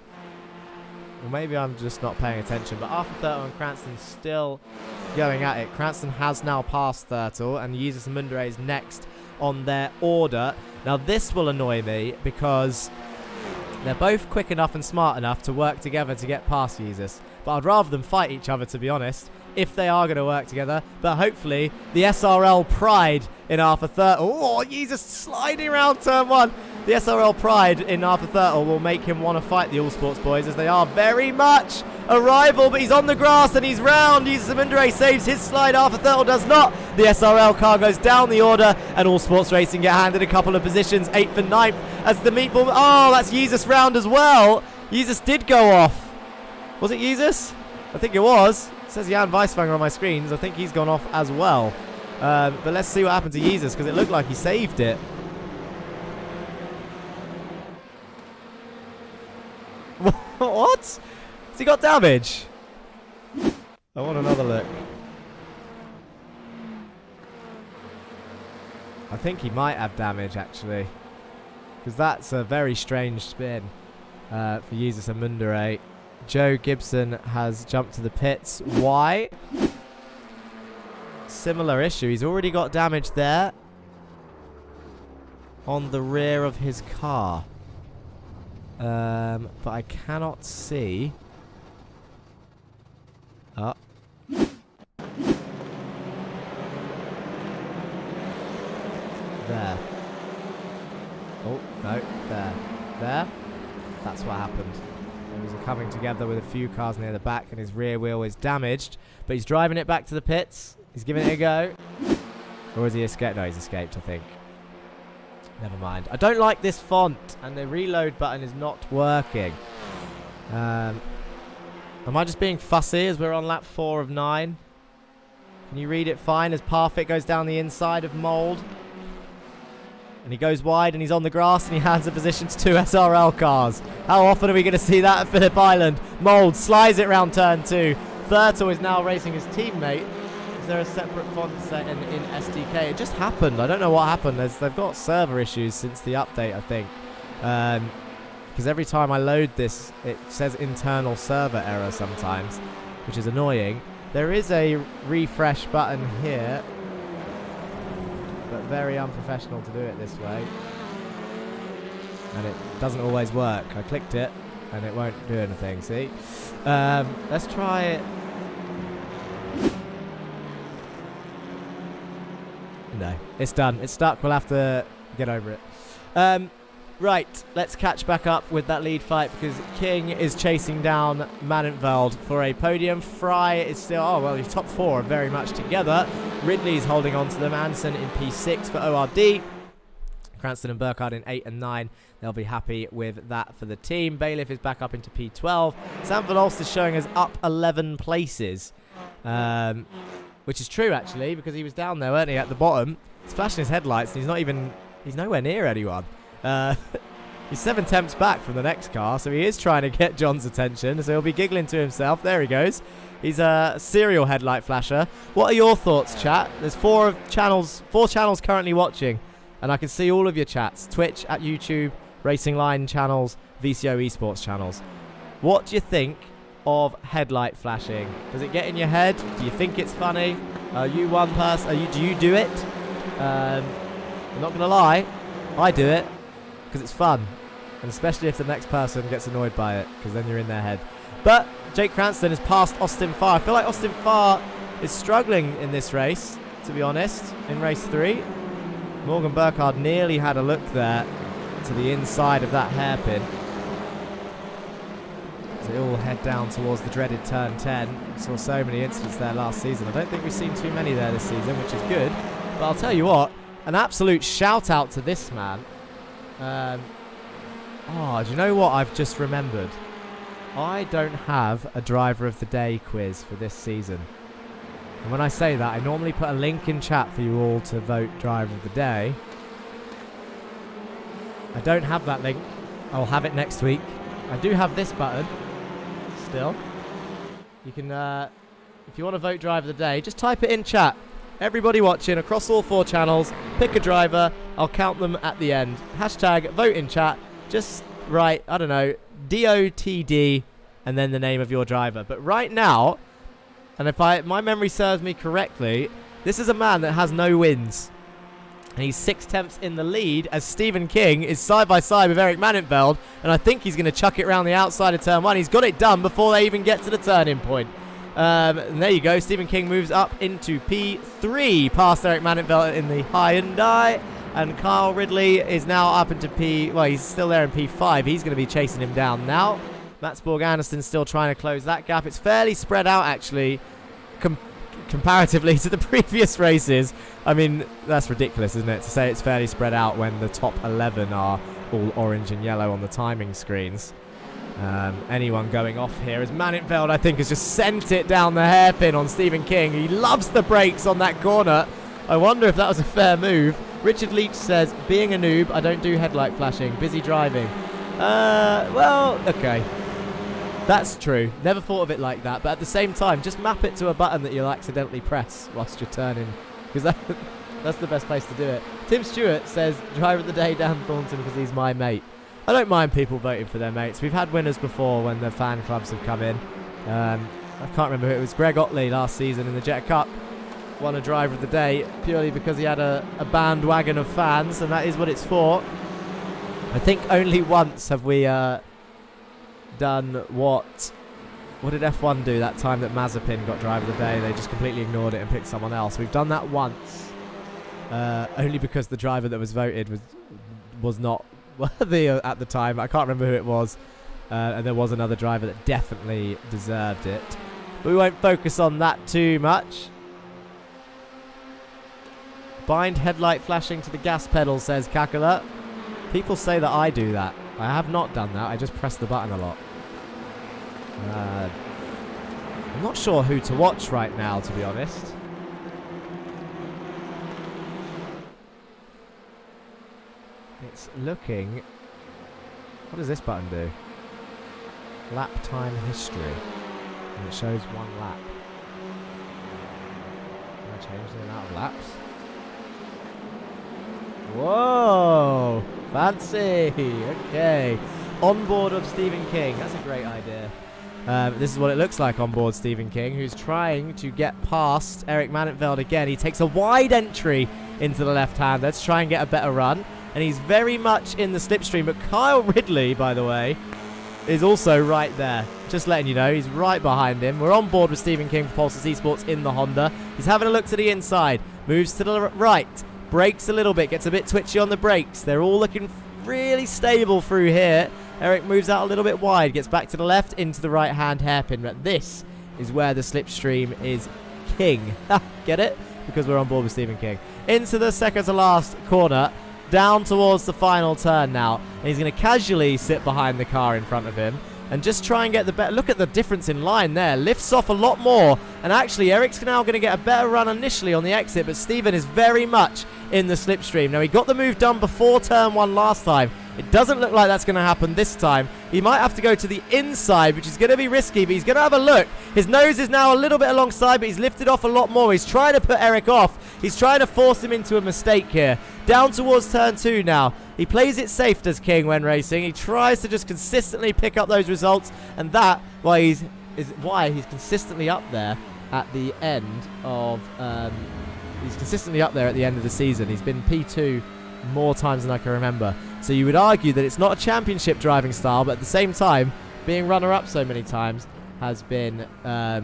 Or maybe I'm just not paying attention. But Arthur Thurtle and Cranston still going at it. Cranston has now passed Thurtle, and Jesus Mundere is next on their order. Now this will annoy me because they're both quick enough and smart enough to work together to get past Jesus. But I'd rather them fight each other, to be honest, if they are going to work together. But hopefully the SRL pride in Arthur Thurtle. Oh, Jesus sliding around turn 1. The SRL pride in Arthur Thurtle will make him want to fight the All Sports boys, as they are very much a rival. But he's on the grass and he's round. Jesus Mundere saves his slide. Arthur Thurtle does not. The SRL car goes down the order, and All Sports Racing get handed a couple of positions, 8th and 9th, as the meatball. Oh, that's Jesus round as well. Jesus did go off. Was it Jesus? I think it was. It says Jan Weiswanger on my screens. I think he's gone off as well. But let's see what happened to Jesus, because it looked like he saved it. What? Has he got damage? I want another look. I think he might have damage, actually. Because that's a very strange spin for Jesus and Mundere. Joe Gibson has jumped to the pits. Why? Similar issue. He's already got damage there on the rear of his car. But I cannot see. there. Oh, no, there. There. That's what happened. He was coming together with a few cars near the back, and his rear wheel is damaged. But he's driving it back to the pits. He's giving it a go. Or has he escaped? No, he's escaped, I think. Never mind. I don't like this font, and the reload button is not working. Am I just being fussy as we're on lap 4 of 9? Can you read it fine as Parfit goes down the inside of Mould? And he goes wide and he's on the grass and he hands the position to 2 SRL cars. How often are we going to see that at Phillip Island? Mould slides it round turn 2. Thurtle is now racing his teammate. Is there a separate font set in SDK? It just happened. I don't know what happened. They've got server issues since the update, I think. Because every time I load this, it says internal server error sometimes, which is annoying. There is a refresh button here, but very unprofessional to do it this way. And it doesn't always work. I clicked it, and it won't do anything, see? Let's try it. No, it's done. It's stuck. We'll have to get over it. Right, let's catch back up with that lead fight because King is chasing down Manenveld for a podium. Fry is still, oh well, his top 4 are very much together. Ridley's holding on to them. Anderson in P6 for ORD. Cranston and Burkhardt in 8 and 9. They'll be happy with that for the team. Bailiff is back up into P12. Sam Van Olst is showing us up 11 places, which is true actually because he was down there, weren't he, at the bottom. He's flashing his headlights and he's nowhere near anyone. He's 7 temps back from the next car, so he is trying to get John's attention, so he'll be giggling to himself. There he goes. He's a serial headlight flasher. What are your thoughts, chat? There's 4 channels currently watching, and I can see all of your chats. Twitch, at YouTube, Racing Line channels, VCO eSports channels. What do you think of headlight flashing? Does it get in your head? Do you think it's funny? Are you one person? Do you do it? I'm not going to lie. I do it. Because it's fun, and especially if the next person gets annoyed by it, because then you're in their head. But Jake Cranston has passed Austin Farr. I feel like Austin Farr is struggling in this race, to be honest, in race 3. Morgan Burkhardt nearly had a look there to the inside of that hairpin. So they all head down towards the dreaded turn 10. We saw so many incidents there last season. I don't think we've seen too many there this season, which is good. But I'll tell you what, an absolute shout out to this man. Do you know what I've just remembered? I don't have a driver of the day quiz for this season. And when I say that, I normally put a link in chat for you all to vote driver of the day. I don't have that link. I'll have it next week. I do have this button still. You can, if you want to vote driver of the day, just type it in chat. Everybody watching across all 4 channels, pick a driver. I'll count them at the end. Hashtag vote in chat. Just write, I don't know, DOTD and then the name of your driver. But right now, and if my memory serves me correctly, this is a man that has no wins. And he's 6 temps in the lead as Stephen King is side by side with Eric Manenveld. And I think he's going to chuck it around the outside of turn 1. He's got it done before they even get to the turning point. And there you go. Stephen King moves up into P3 past Eric Manenveld in the Hyundai. And Kyle Ridley is now up into he's still there in P5. He's going to be chasing him down now. Matsborg Anderson's still trying to close that gap. It's fairly spread out, actually, comparatively to the previous races. I mean, that's ridiculous, isn't it, to say it's fairly spread out when the top 11 are all orange and yellow on the timing screens. Anyone going off here as Manenveld, I think, has just sent it down the hairpin on Stephen King. He loves the brakes on that corner. I wonder if that was a fair move. Richard Leach says, being a noob, I don't do headlight flashing. Busy driving. Well, okay. That's true. Never thought of it like that. But at the same time, just map it to a button that you'll accidentally press whilst you're turning. Because that's the best place to do it. Tim Stewart says, driver of the day, Dan Thornton, because he's my mate. I don't mind people voting for their mates. We've had winners before when the fan clubs have come in. I can't remember who it was. Greg Otley last season in the Jet Cup won a driver of the day purely because he had a bandwagon of fans, and that is what it's for. I think only once have we done what did F1 do that time that Mazepin got driver of the day? They just completely ignored it and picked someone else. We've done that once. only because the driver that was voted was not worthy at the time. I can't remember who it was. And there was another driver that definitely deserved it. But we won't focus on that too much. Bind headlight flashing to the gas pedal, says Kakala. People say that I do that. I have not done that. I just press the button a lot. I'm not sure who to watch right now, to be honest. It's looking... What does this button do? Lap time history. And it shows 1 lap. Can I change the amount of laps? Whoa! Fancy! Okay. Onboard of Stephen King. That's a great idea. This is what it looks like on board Stephen King, who's trying to get past Eric Manenfeld again. He takes a wide entry into the left-hand. Let's try and get a better run. And he's very much in the slipstream. But Kyle Ridley, by the way, is also right there. Just letting you know, he's right behind him. We're on board with Stephen King for Pulses Esports in the Honda. He's having a look to the inside. Moves to the right. Brakes a little bit. Gets a bit twitchy on the brakes. They're all looking really stable through here. Eric moves out a little bit wide. Gets back to the left into the right-hand hairpin. But this is where the slipstream is king. Get it? Because we're on board with Stephen King. Into the second to last corner. Down towards the final turn now. And he's going to casually sit behind the car in front of him. And just try and get the better... Look at the difference in line there. Lifts off a lot more. And actually, Eric's now going to get a better run initially on the exit. But Stephen is very much in the slipstream. Now, he got the move done before turn 1 last time. It doesn't look like that's going to happen this time. He might have to go to the inside, which is going to be risky. But he's going to have a look. His nose is now a little bit alongside, but he's lifted off a lot more. He's trying to put Eric off. He's trying to force him into a mistake here. Down towards turn 2 now. He plays it safe, does King, when racing. He tries to just consistently pick up those results. And that is why he's consistently up there at the end of... he's consistently up there at the end of the season. He's been P2 more times than I can remember. So you would argue that it's not a championship driving style, but at the same time, being runner-up so many times has been a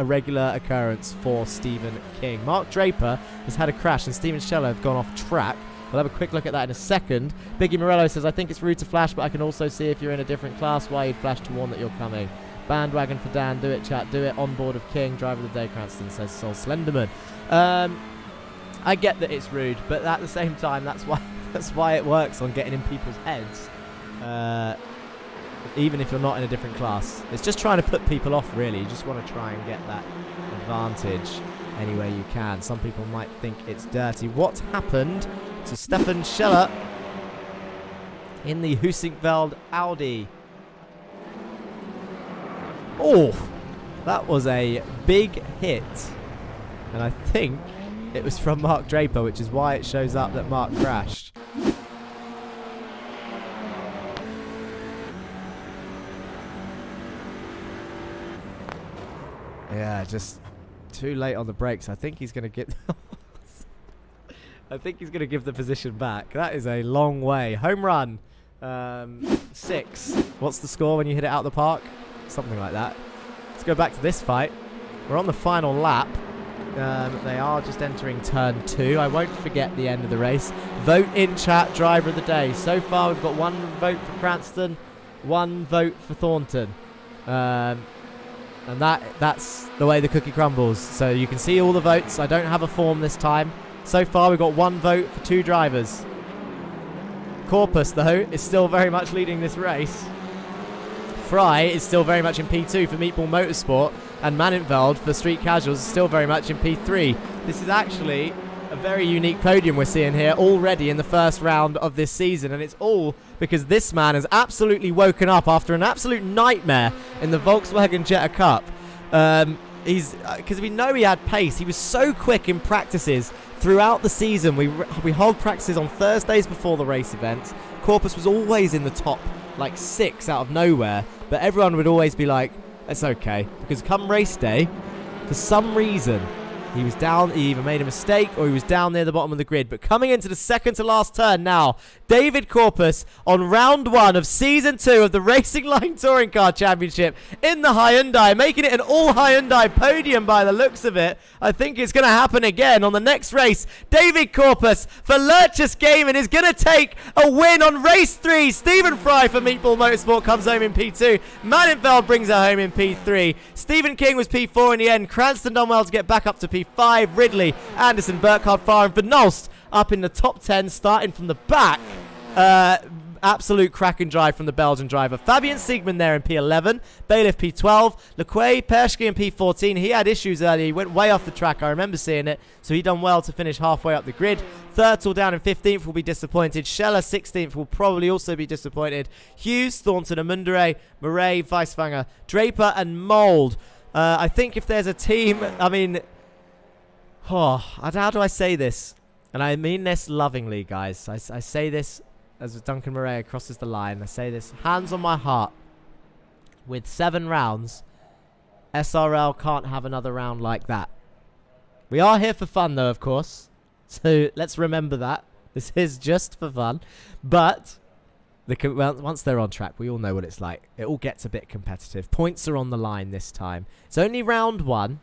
regular occurrence for Stephen King. Mark Draper has had a crash, and Steven Scheller have gone off track. We'll have a quick look at that in a second. Biggie Morello says, I think it's rude to flash, but I can also see if you're in a different class why you'd flash to warn that you're coming. Bandwagon for Dan, do it, chat, do it. On board of King, driver of the day, Cranston, says Sol Slenderman. I get that it's rude, but at the same time, that's why it works on getting in people's heads. Even if you're not in a different class. It's just trying to put people off, really. You just want to try and get that advantage any way you can. Some people might think it's dirty. What's happened to Stefan Scheller in the Husinkveld Audi? Oh, that was a big hit. And I think it was from Mark Draper, which is why it shows up that Mark crashed. Yeah, just too late on the brakes. I think he's going to get... I think he's going to give the position back. That is a long way. Home run. 6. What's the score when you hit it out the park? Something like that. Let's go back to this fight. We're on the final lap. They are just entering turn 2. I won't forget the end of the race. Vote in chat, driver of the day. So far, we've got 1 vote for Cranston, 1 vote for Thornton. And that's the way the cookie crumbles. So you can see all the votes. I don't have a form this time. So far, we've got 1 vote for 2 drivers. Corpus, though, is still very much leading this race. Fry is still very much in P2 for Meatball Motorsport. And Manenfeld for Street Casuals is still very much in P3. This is actually a very unique podium we're seeing here already in the first round of this season. And it's all because this man has absolutely woken up after an absolute nightmare in the Volkswagen Jetta Cup. Because we know he had pace. He was so quick in practices throughout the season. We hold practices on Thursdays before the race events. Corpus was always in the top, like 6 out of nowhere. But everyone would always be like, it's okay. Because come race day, for some reason, He was down, he either made a mistake or he was down near the bottom of the grid. But coming into the second to last turn now, David Corpus on round 1 of season 2 of the Racing Line Touring Car Championship in the Hyundai, making it an all Hyundai podium by the looks of it. I think it's going to happen again on the next race. David Corpus for Lurchus Gaming is going to take a win on race 3. Stephen Fry for Meatball Motorsport comes home in P2. Mannenfeld brings her home in P3. Stephen King was P4 in the end. Cranston done well to get back up to P5. Ridley, Anderson, Burkhardt, Farr and Nost up in the top 10 starting from the back. Absolute cracking drive from the Belgian driver. Fabian Siegman there in P11. Bailiff P12. Lequay, Pershke in P14. He had issues earlier. He went way off the track. I remember seeing it. So he done well to finish halfway up the grid. Thurtle down in 15th will be disappointed. Scheller 16th will probably also be disappointed. Hughes, Thornton, Amundere, Murray, Weiswanger, Draper and Mould. I think if there's a team, I mean, how do I say this? And I mean this lovingly, guys. I say this as Duncan Murray crosses the line. I say this, hands on my heart. With 7 rounds, SRL can't have another round like that. We are here for fun, though, of course. So let's remember that. This is just for fun. But once they're on track, we all know what it's like. It all gets a bit competitive. Points are on the line this time. It's only round 1.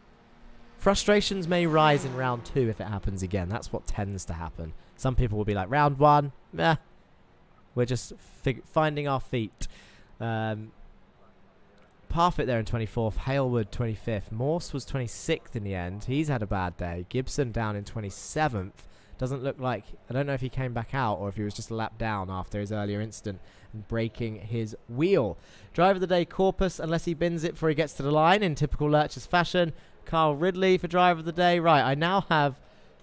Frustrations may rise in round 2 if it happens again. That's what tends to happen. Some people will be like, round 1, meh. We're just finding our feet. Parfit there in 24th. Halewood 25th. Morse was 26th in the end. He's had a bad day. Gibson down in 27th. Doesn't look like... I don't know if he came back out or if he was just a lap down after his earlier incident and breaking his wheel. Driver of the day, Corpus, unless he bins it before he gets to the line in typical Lurch's fashion. Carl Ridley for driver of the day. Right, I now have...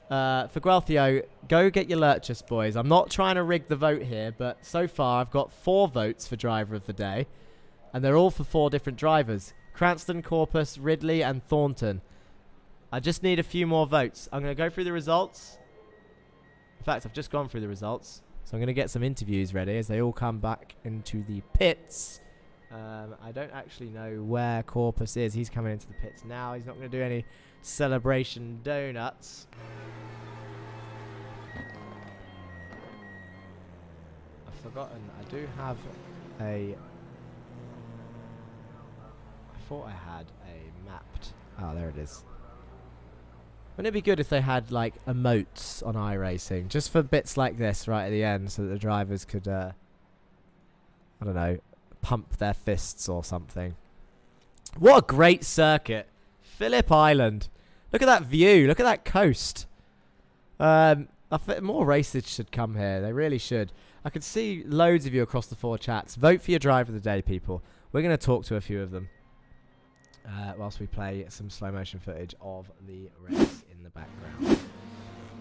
for Guelthio, go get your Lurchus, boys. I'm not trying to rig the vote here, but so far I've got 4 votes for driver of the day. And they're all for 4 different drivers. Cranston, Corpus, Ridley, and Thornton. I just need a few more votes. I'm going to go through the results. In fact, I've just gone through the results. So I'm going to get some interviews ready as they all come back into the pits. I don't actually know where Corpus is. He's coming into the pits now. He's not going to do any celebration donuts. I've forgotten. I do have a... I thought I had a mapped... Oh, there it is. Wouldn't it be good if they had, like, emotes on iRacing? Just for bits like this right at the end so that the drivers could, I don't know, pump their fists or something. What a great circuit. Phillip Island. Look at that view. Look at that coast. I think more races should come here. They really should. I could see loads of you across the 4 chats. Vote for your driver of the day, people. We're going to talk to a few of them. Whilst we play some slow motion footage of the race in the background.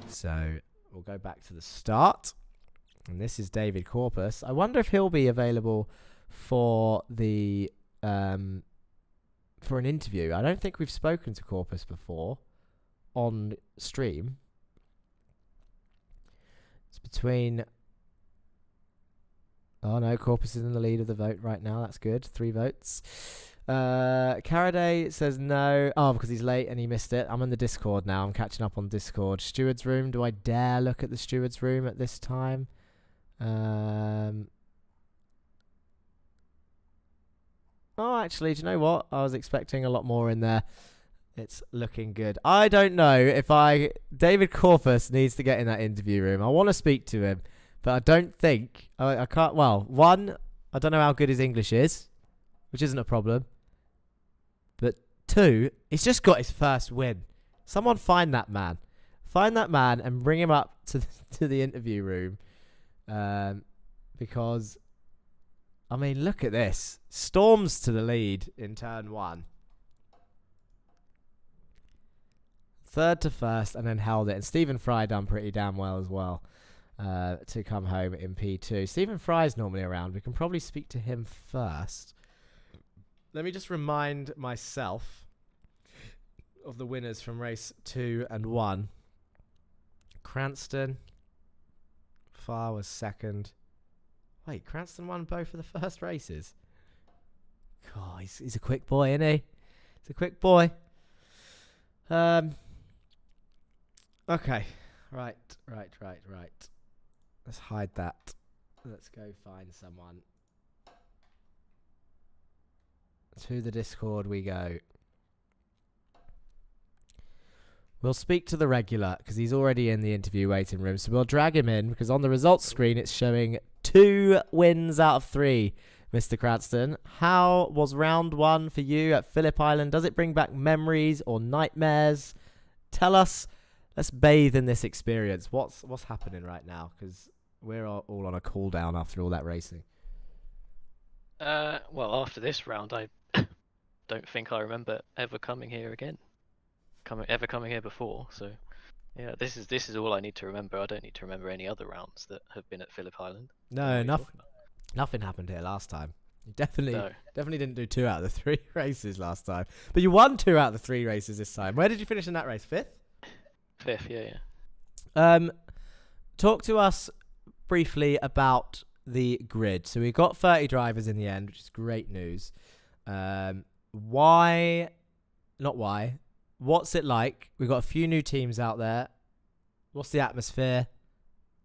So we'll go back to the start. And this is David Corpus. I wonder if he'll be available for the for an interview. I don't think we've spoken to Corpus before on stream. It's between... Oh no, Corpus is in the lead of the vote right now. That's good. 3 votes. Caraday says no. Oh, because he's late and he missed it. I'm in the Discord now. I'm catching up on Discord. Steward's room. Do I dare look at the steward's room at this time? Oh, actually, do you know what? I was expecting a lot more in there. It's looking good. I don't know if David Corpus needs to get in that interview room. I want to speak to him, but I don't think... I can't... Well, 1, I don't know how good his English is, which isn't a problem. But 2, he's just got his first win. Someone find that man. Find that man and bring him up to the interview room. Because, I mean, look at this. Storms to the lead in turn 1. 3rd to 1st and then held it. And Stephen Fry done pretty damn well as well to come home in P2. Stephen Fry's normally around. We can probably speak to him first. Let me just remind myself of the winners from race 2 and 1. Cranston. Farr was 2nd. Wait, Cranston won both of the first races? God, he's a quick boy, isn't he? He's a quick boy. Okay. Right. Let's hide that. Let's go find someone. To the Discord we go. We'll speak to the regular because he's already in the interview waiting room. So we'll drag him in because on the results screen it's showing 2 wins out of 3, Mr. Cranston. How was round 1 for you at Phillip Island? Does it bring back memories or nightmares? Tell us. Let's bathe in this experience. What's happening right now? Because we're all on a cool down after all that racing. Well, after this round, I don't think I remember ever coming here again. Coming here before. So, yeah, this is all I need to remember. I don't need to remember any other rounds that have been at Phillip Island. No, nothing happened here last time. You definitely didn't do 2 out of the 3 races last time. But you won 2 out of the 3 races this time. Where did you finish in that race? 5th? 5th, yeah. Talk to us briefly about the grid. So we got 30 drivers in the end, which is great news. What's it like? We've got a few new teams out there. What's the atmosphere?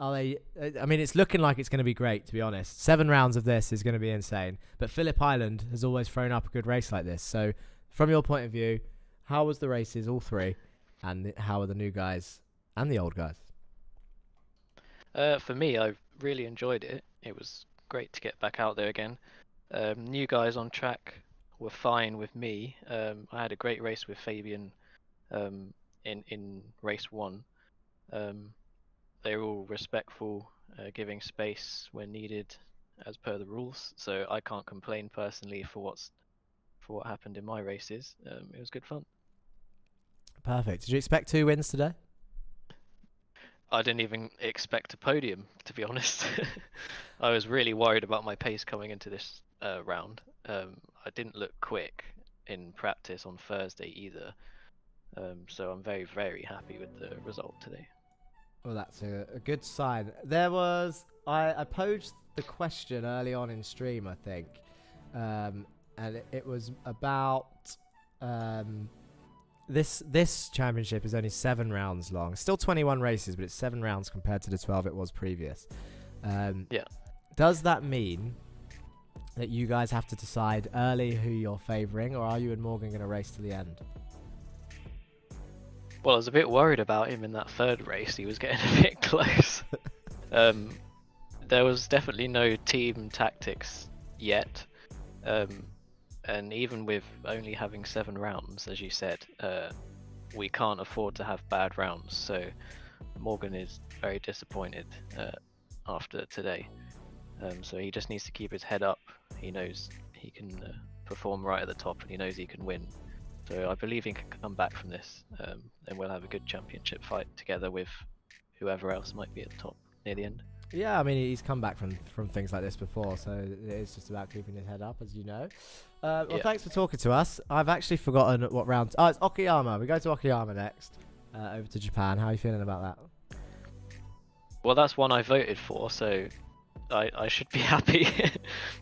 It's looking like it's going to be great, to be honest. 7 rounds of this is going to be insane. But Phillip Island has always thrown up a good race like this. So from your point of view, how was the races, all 3? And how are the new guys and the old guys? For me, I really enjoyed it. It was great to get back out there again. New guys on track were fine with me. I had a great race with Fabian in race 1. They were all respectful, giving space when needed as per the rules. So I can't complain personally for what happened in my races. It was good fun. Perfect. Did you expect 2 wins today? I didn't even expect a podium, to be honest. I was really worried about my pace coming into this round. I didn't look quick in practice on Thursday either. So I'm very, very happy with the result today. Well, that's a good sign. I posed the question early on in stream, I think. And it was about... This championship is only 7 rounds long. Still 21 races, but it's 7 rounds compared to the 12 it was previous. Yeah. Does that mean that you guys have to decide early who you're favouring, or are you and Morgan going to race to the end? Well, I was a bit worried about him in that 3rd race. He was getting a bit close. There was definitely no team tactics yet. And even with only having 7 rounds, as you said, we can't afford to have bad rounds. So Morgan is very disappointed after today. So he just needs to keep his head up. He knows he can perform right at the top, and he knows he can win. So I believe he can come back from this, and we'll have a good championship fight together with whoever else might be at the top near the end. Yeah, I mean, he's come back from things like this before, so it's just about keeping his head up, as you know. Well, yeah. Thanks for talking to us. I've actually forgotten what round... Oh, it's Okayama. We go to Okayama next, over to Japan. How are you feeling about that? Well, that's one I voted for, so I should be happy.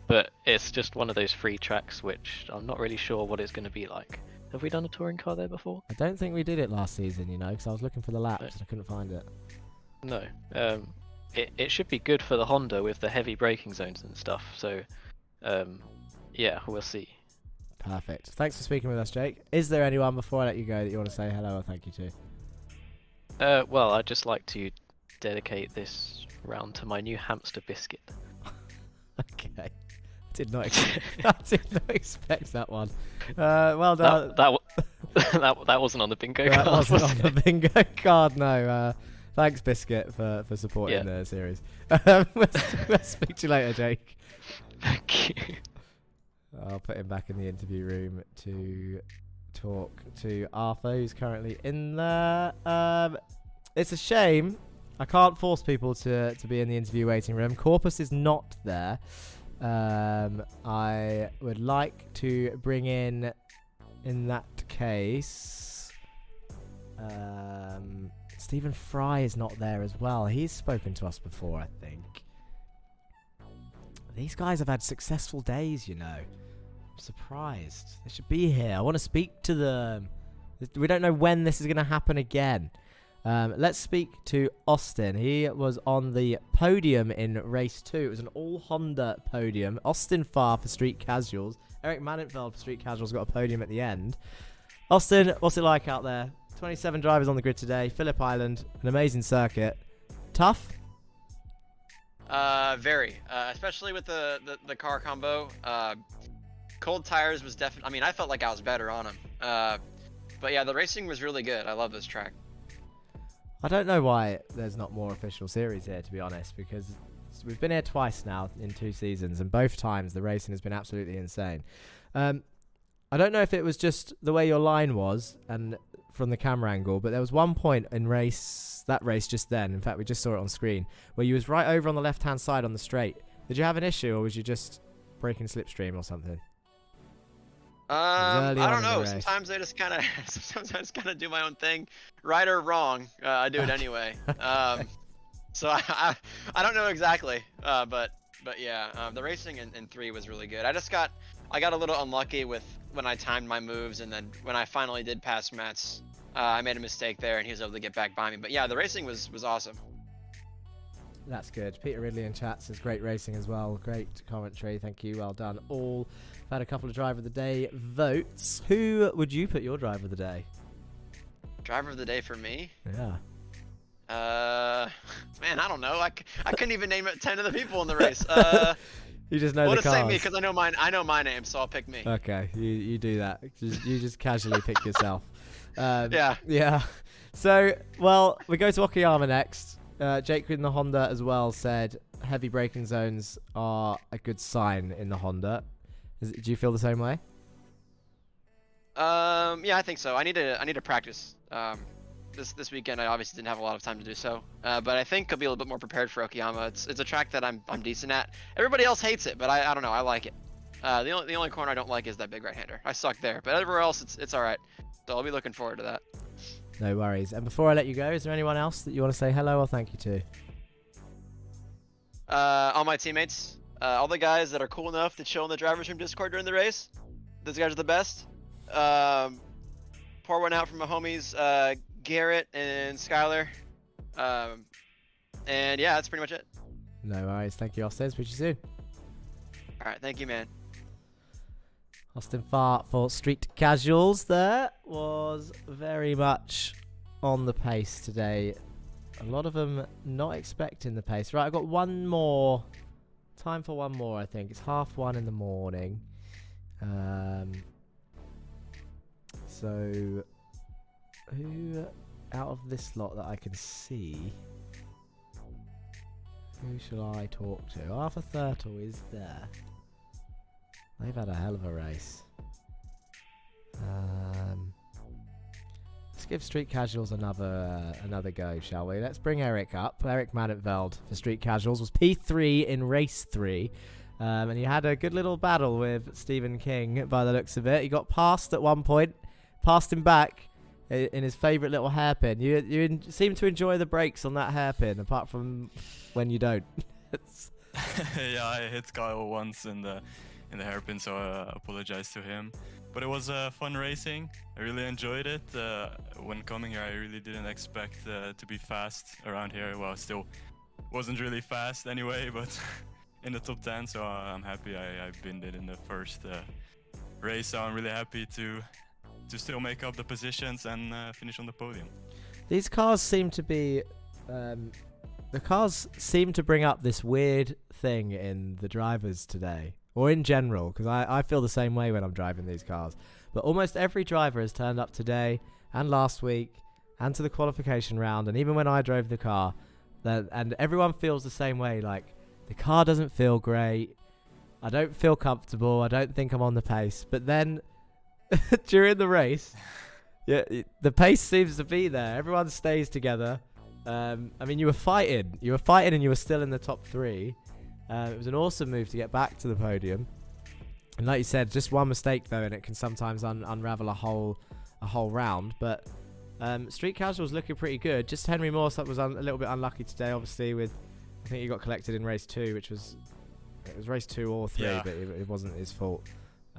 But it's just one of those free tracks, which I'm not really sure what it's going to be like. Have we done a touring car there before? I don't think we did it last season, because I was looking for the laps and I couldn't find it. No. It should be good for the Honda with the heavy braking zones and stuff. So, yeah, we'll see. Perfect. Thanks for speaking with us, Jake. Is there anyone before I let you go that you want to say hello or thank you to? Well, I'd just like to dedicate this round to my new hamster biscuit. Okay. I did not expect that one. Well done. That wasn't on the bingo card. That wasn't on the bingo card, no. Thanks, Biscuit, for supporting the series. We'll speak to you later, Jake. Thank you. I'll put him back in the interview room to talk to Arthur, who's currently in there. It's a shame. I can't force people to be in the interview waiting room. Corpus is not there. I would like to bring in that case... Stephen Fry is not there as well. He's spoken to us before, I think. These guys have had successful days, I'm surprised. They should be here. I want to speak to them. We don't know when this is going to happen again. Let's speak to Austin. He was on the podium in race 2. It was an all Honda podium. Austin Farr for Street Casuals. Eric Mannenfeld for Street Casuals got a podium at the end. Austin, what's it like out there? 27 drivers on the grid today. Phillip Island, an amazing circuit. Tough? Very. Especially with the car combo. Cold tires was definitely. I mean, I felt like I was better on them. But yeah, the racing was really good. I love this track. I don't know why there's not more official series here, to be honest, because we've been here twice now in 2 seasons, and both times the racing has been absolutely insane. I don't know if it was just the way your line was and from the camera angle, but there was one point in that race just then, in fact we just saw it on screen, where you was right over on the left-hand side on the straight. Did you have an issue, or was you just breaking slipstream or something? I don't know. Sometimes I just kind of do my own thing, right or wrong. I do it anyway. So I don't know exactly. But yeah, the racing in 3 was really good. I got a little unlucky with when I timed my moves, and then when I finally did pass Mats, I made a mistake there, and he was able to get back by me. But yeah, the racing was awesome. That's good. Peter Ridley in chat says great racing as well. Great commentary. Thank you. Well done. All. I've had a couple of driver of the day votes. Who would you put your driver of the day? Driver of the day for me? Yeah. Man, I don't know. I couldn't even name 10 of the people in the race. You just know the cars. Well, say me, because I know my name, so I'll pick me. Okay, you do that. You just casually pick yourself. Yeah. Yeah. So, well, we go to Okayama next. Jake in the Honda as well said heavy braking zones are a good sign in the Honda. Do you feel the same way? Yeah, I think so. I need to practice. This weekend I obviously didn't have a lot of time to do so, but I think I'll be a little bit more prepared for Okayama. It's a track that I'm decent at. Everybody else hates it, but I don't know. I like it. The only corner I don't like is that big right-hander. I suck there, but everywhere else it's all right. So I'll be looking forward to that. No worries. And before I let you go, is there anyone else that you want to say hello or thank you to? All my teammates, all the guys that are cool enough to chill in the driver's room Discord during the race. Those guys are the best. Pour one out from my homies, Garrett and Skylar. And yeah, that's pretty much it. No worries. Thank you, Austin. Speak to you soon. All right, thank you, man. Austin Farr for Street Casuals there was very much on the pace today. A lot of them not expecting the pace. Right, I've got one more. Time for one more, I think. It's 1:30 in the morning. So, who out of this lot that I can see, who shall I talk to? Arthur Thurtle is there. They've had a hell of a race. Let's give Street Casuals another go, shall we? Let's bring Eric up. Eric Mannenfeld for Street Casuals was P3 in race 3. And he had a good little battle with Stephen King by the looks of it. He got passed at one point, passed him back in his favourite little hairpin. You seem to enjoy the brakes on that hairpin, apart from when you don't. Yeah, I hit Kyle once in the hairpin, so I apologize to him. But it was fun racing. I really enjoyed it. When coming here, I really didn't expect to be fast around here. Well, still wasn't really fast anyway, but in the top 10, so I'm happy I've been in the first race. So I'm really happy to still make up the positions and finish on the podium. These cars seem to be... the cars seem to bring up this weird thing in the drivers today. Or in general, because I feel the same way when I'm driving these cars. But almost every driver has turned up today and last week and to the qualification round, and even when I drove the car, and everyone feels the same way. Like, the car doesn't feel great. I don't feel comfortable. I don't think I'm on the pace. But then during the race, yeah, the pace seems to be there. Everyone stays together. I mean, you were fighting and you were still in the top 3. It was an awesome move to get back to the podium, and like you said, just one mistake though, and it can sometimes unravel a whole round. But Street Casual was looking pretty good. Just Henry Morse was a little bit unlucky today, obviously. With I think he got collected in race 2, which was race 2 or 3, yeah. But it wasn't his fault.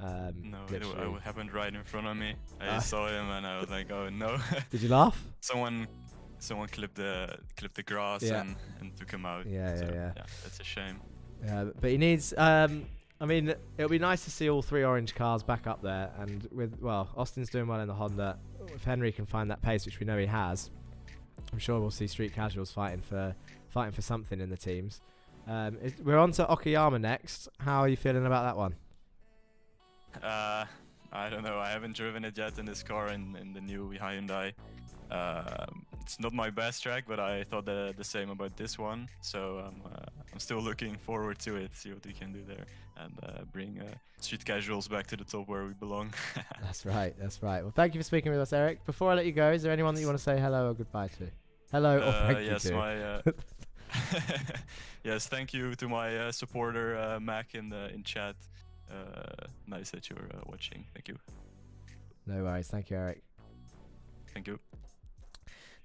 No, it happened right in front of me. I saw him and I was like, oh no. Did you laugh? Someone someone clipped the grass Yeah. and took him out. Yeah, So, yeah. That's a shame. Yeah, but he needs. I mean, it'll be nice to see all 3 orange cars back up there, and Austin's doing well in the Honda. If Henry can find that pace, which we know he has, I'm sure we'll see Street Casuals fighting for something in the teams. We're on to Okayama next. How are you feeling about that one? I don't know. I haven't driven it yet in this car in the new Hyundai. It's not my best track, but I thought the same about this one. So I'm still looking forward to it. See what we can do there and bring Street Casuals back to the top where we belong. That's right. That's right. Well, thank you for speaking with us, Eric. Before I let you go, is there anyone that you want to say hello or goodbye to? Hello or thank you to? Yes, thank you to my supporter Mac in chat. Nice that you're watching. Thank you. No worries. Thank you, Eric. Thank you.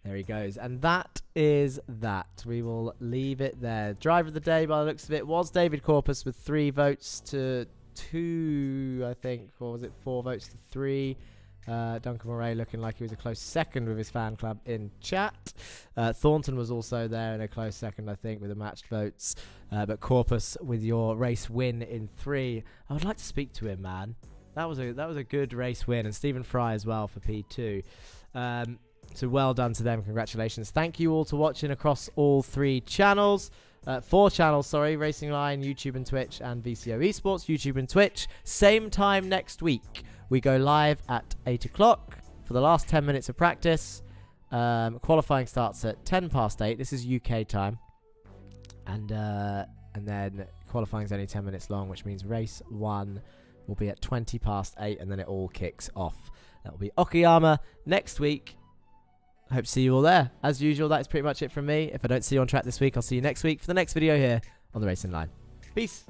There he goes. And that is that. We will leave it there. Driver of the day, by the looks of it, was David Corpus with 3 votes to 2, I think. Or was it 4 votes to 3? Duncan Moray looking like he was a close second with his fan club in chat. Thornton was also there in a close second, I think, with the matched votes. But Corpus with your race win in 3. I would like to speak to him, man. That was a good race win, and Stephen Fry as well for P2. So well done to them. Congratulations. Thank you all to watching across all 3 channels. 4 channels, sorry. Racing Line, YouTube and Twitch, and VCO eSports, YouTube and Twitch. Same time next week. We go live at 8 o'clock for the last 10 minutes of practice. Qualifying starts at 10 past 8. This is UK time. And then qualifying is only 10 minutes long, which means race 1 will be at 20 past 8, and then it all kicks off. That will be Okayama next week. I hope to see you all there. As usual, that is pretty much it from me. If I don't see you on track this week, I'll see you next week for the next video here on the Racing Line. Peace.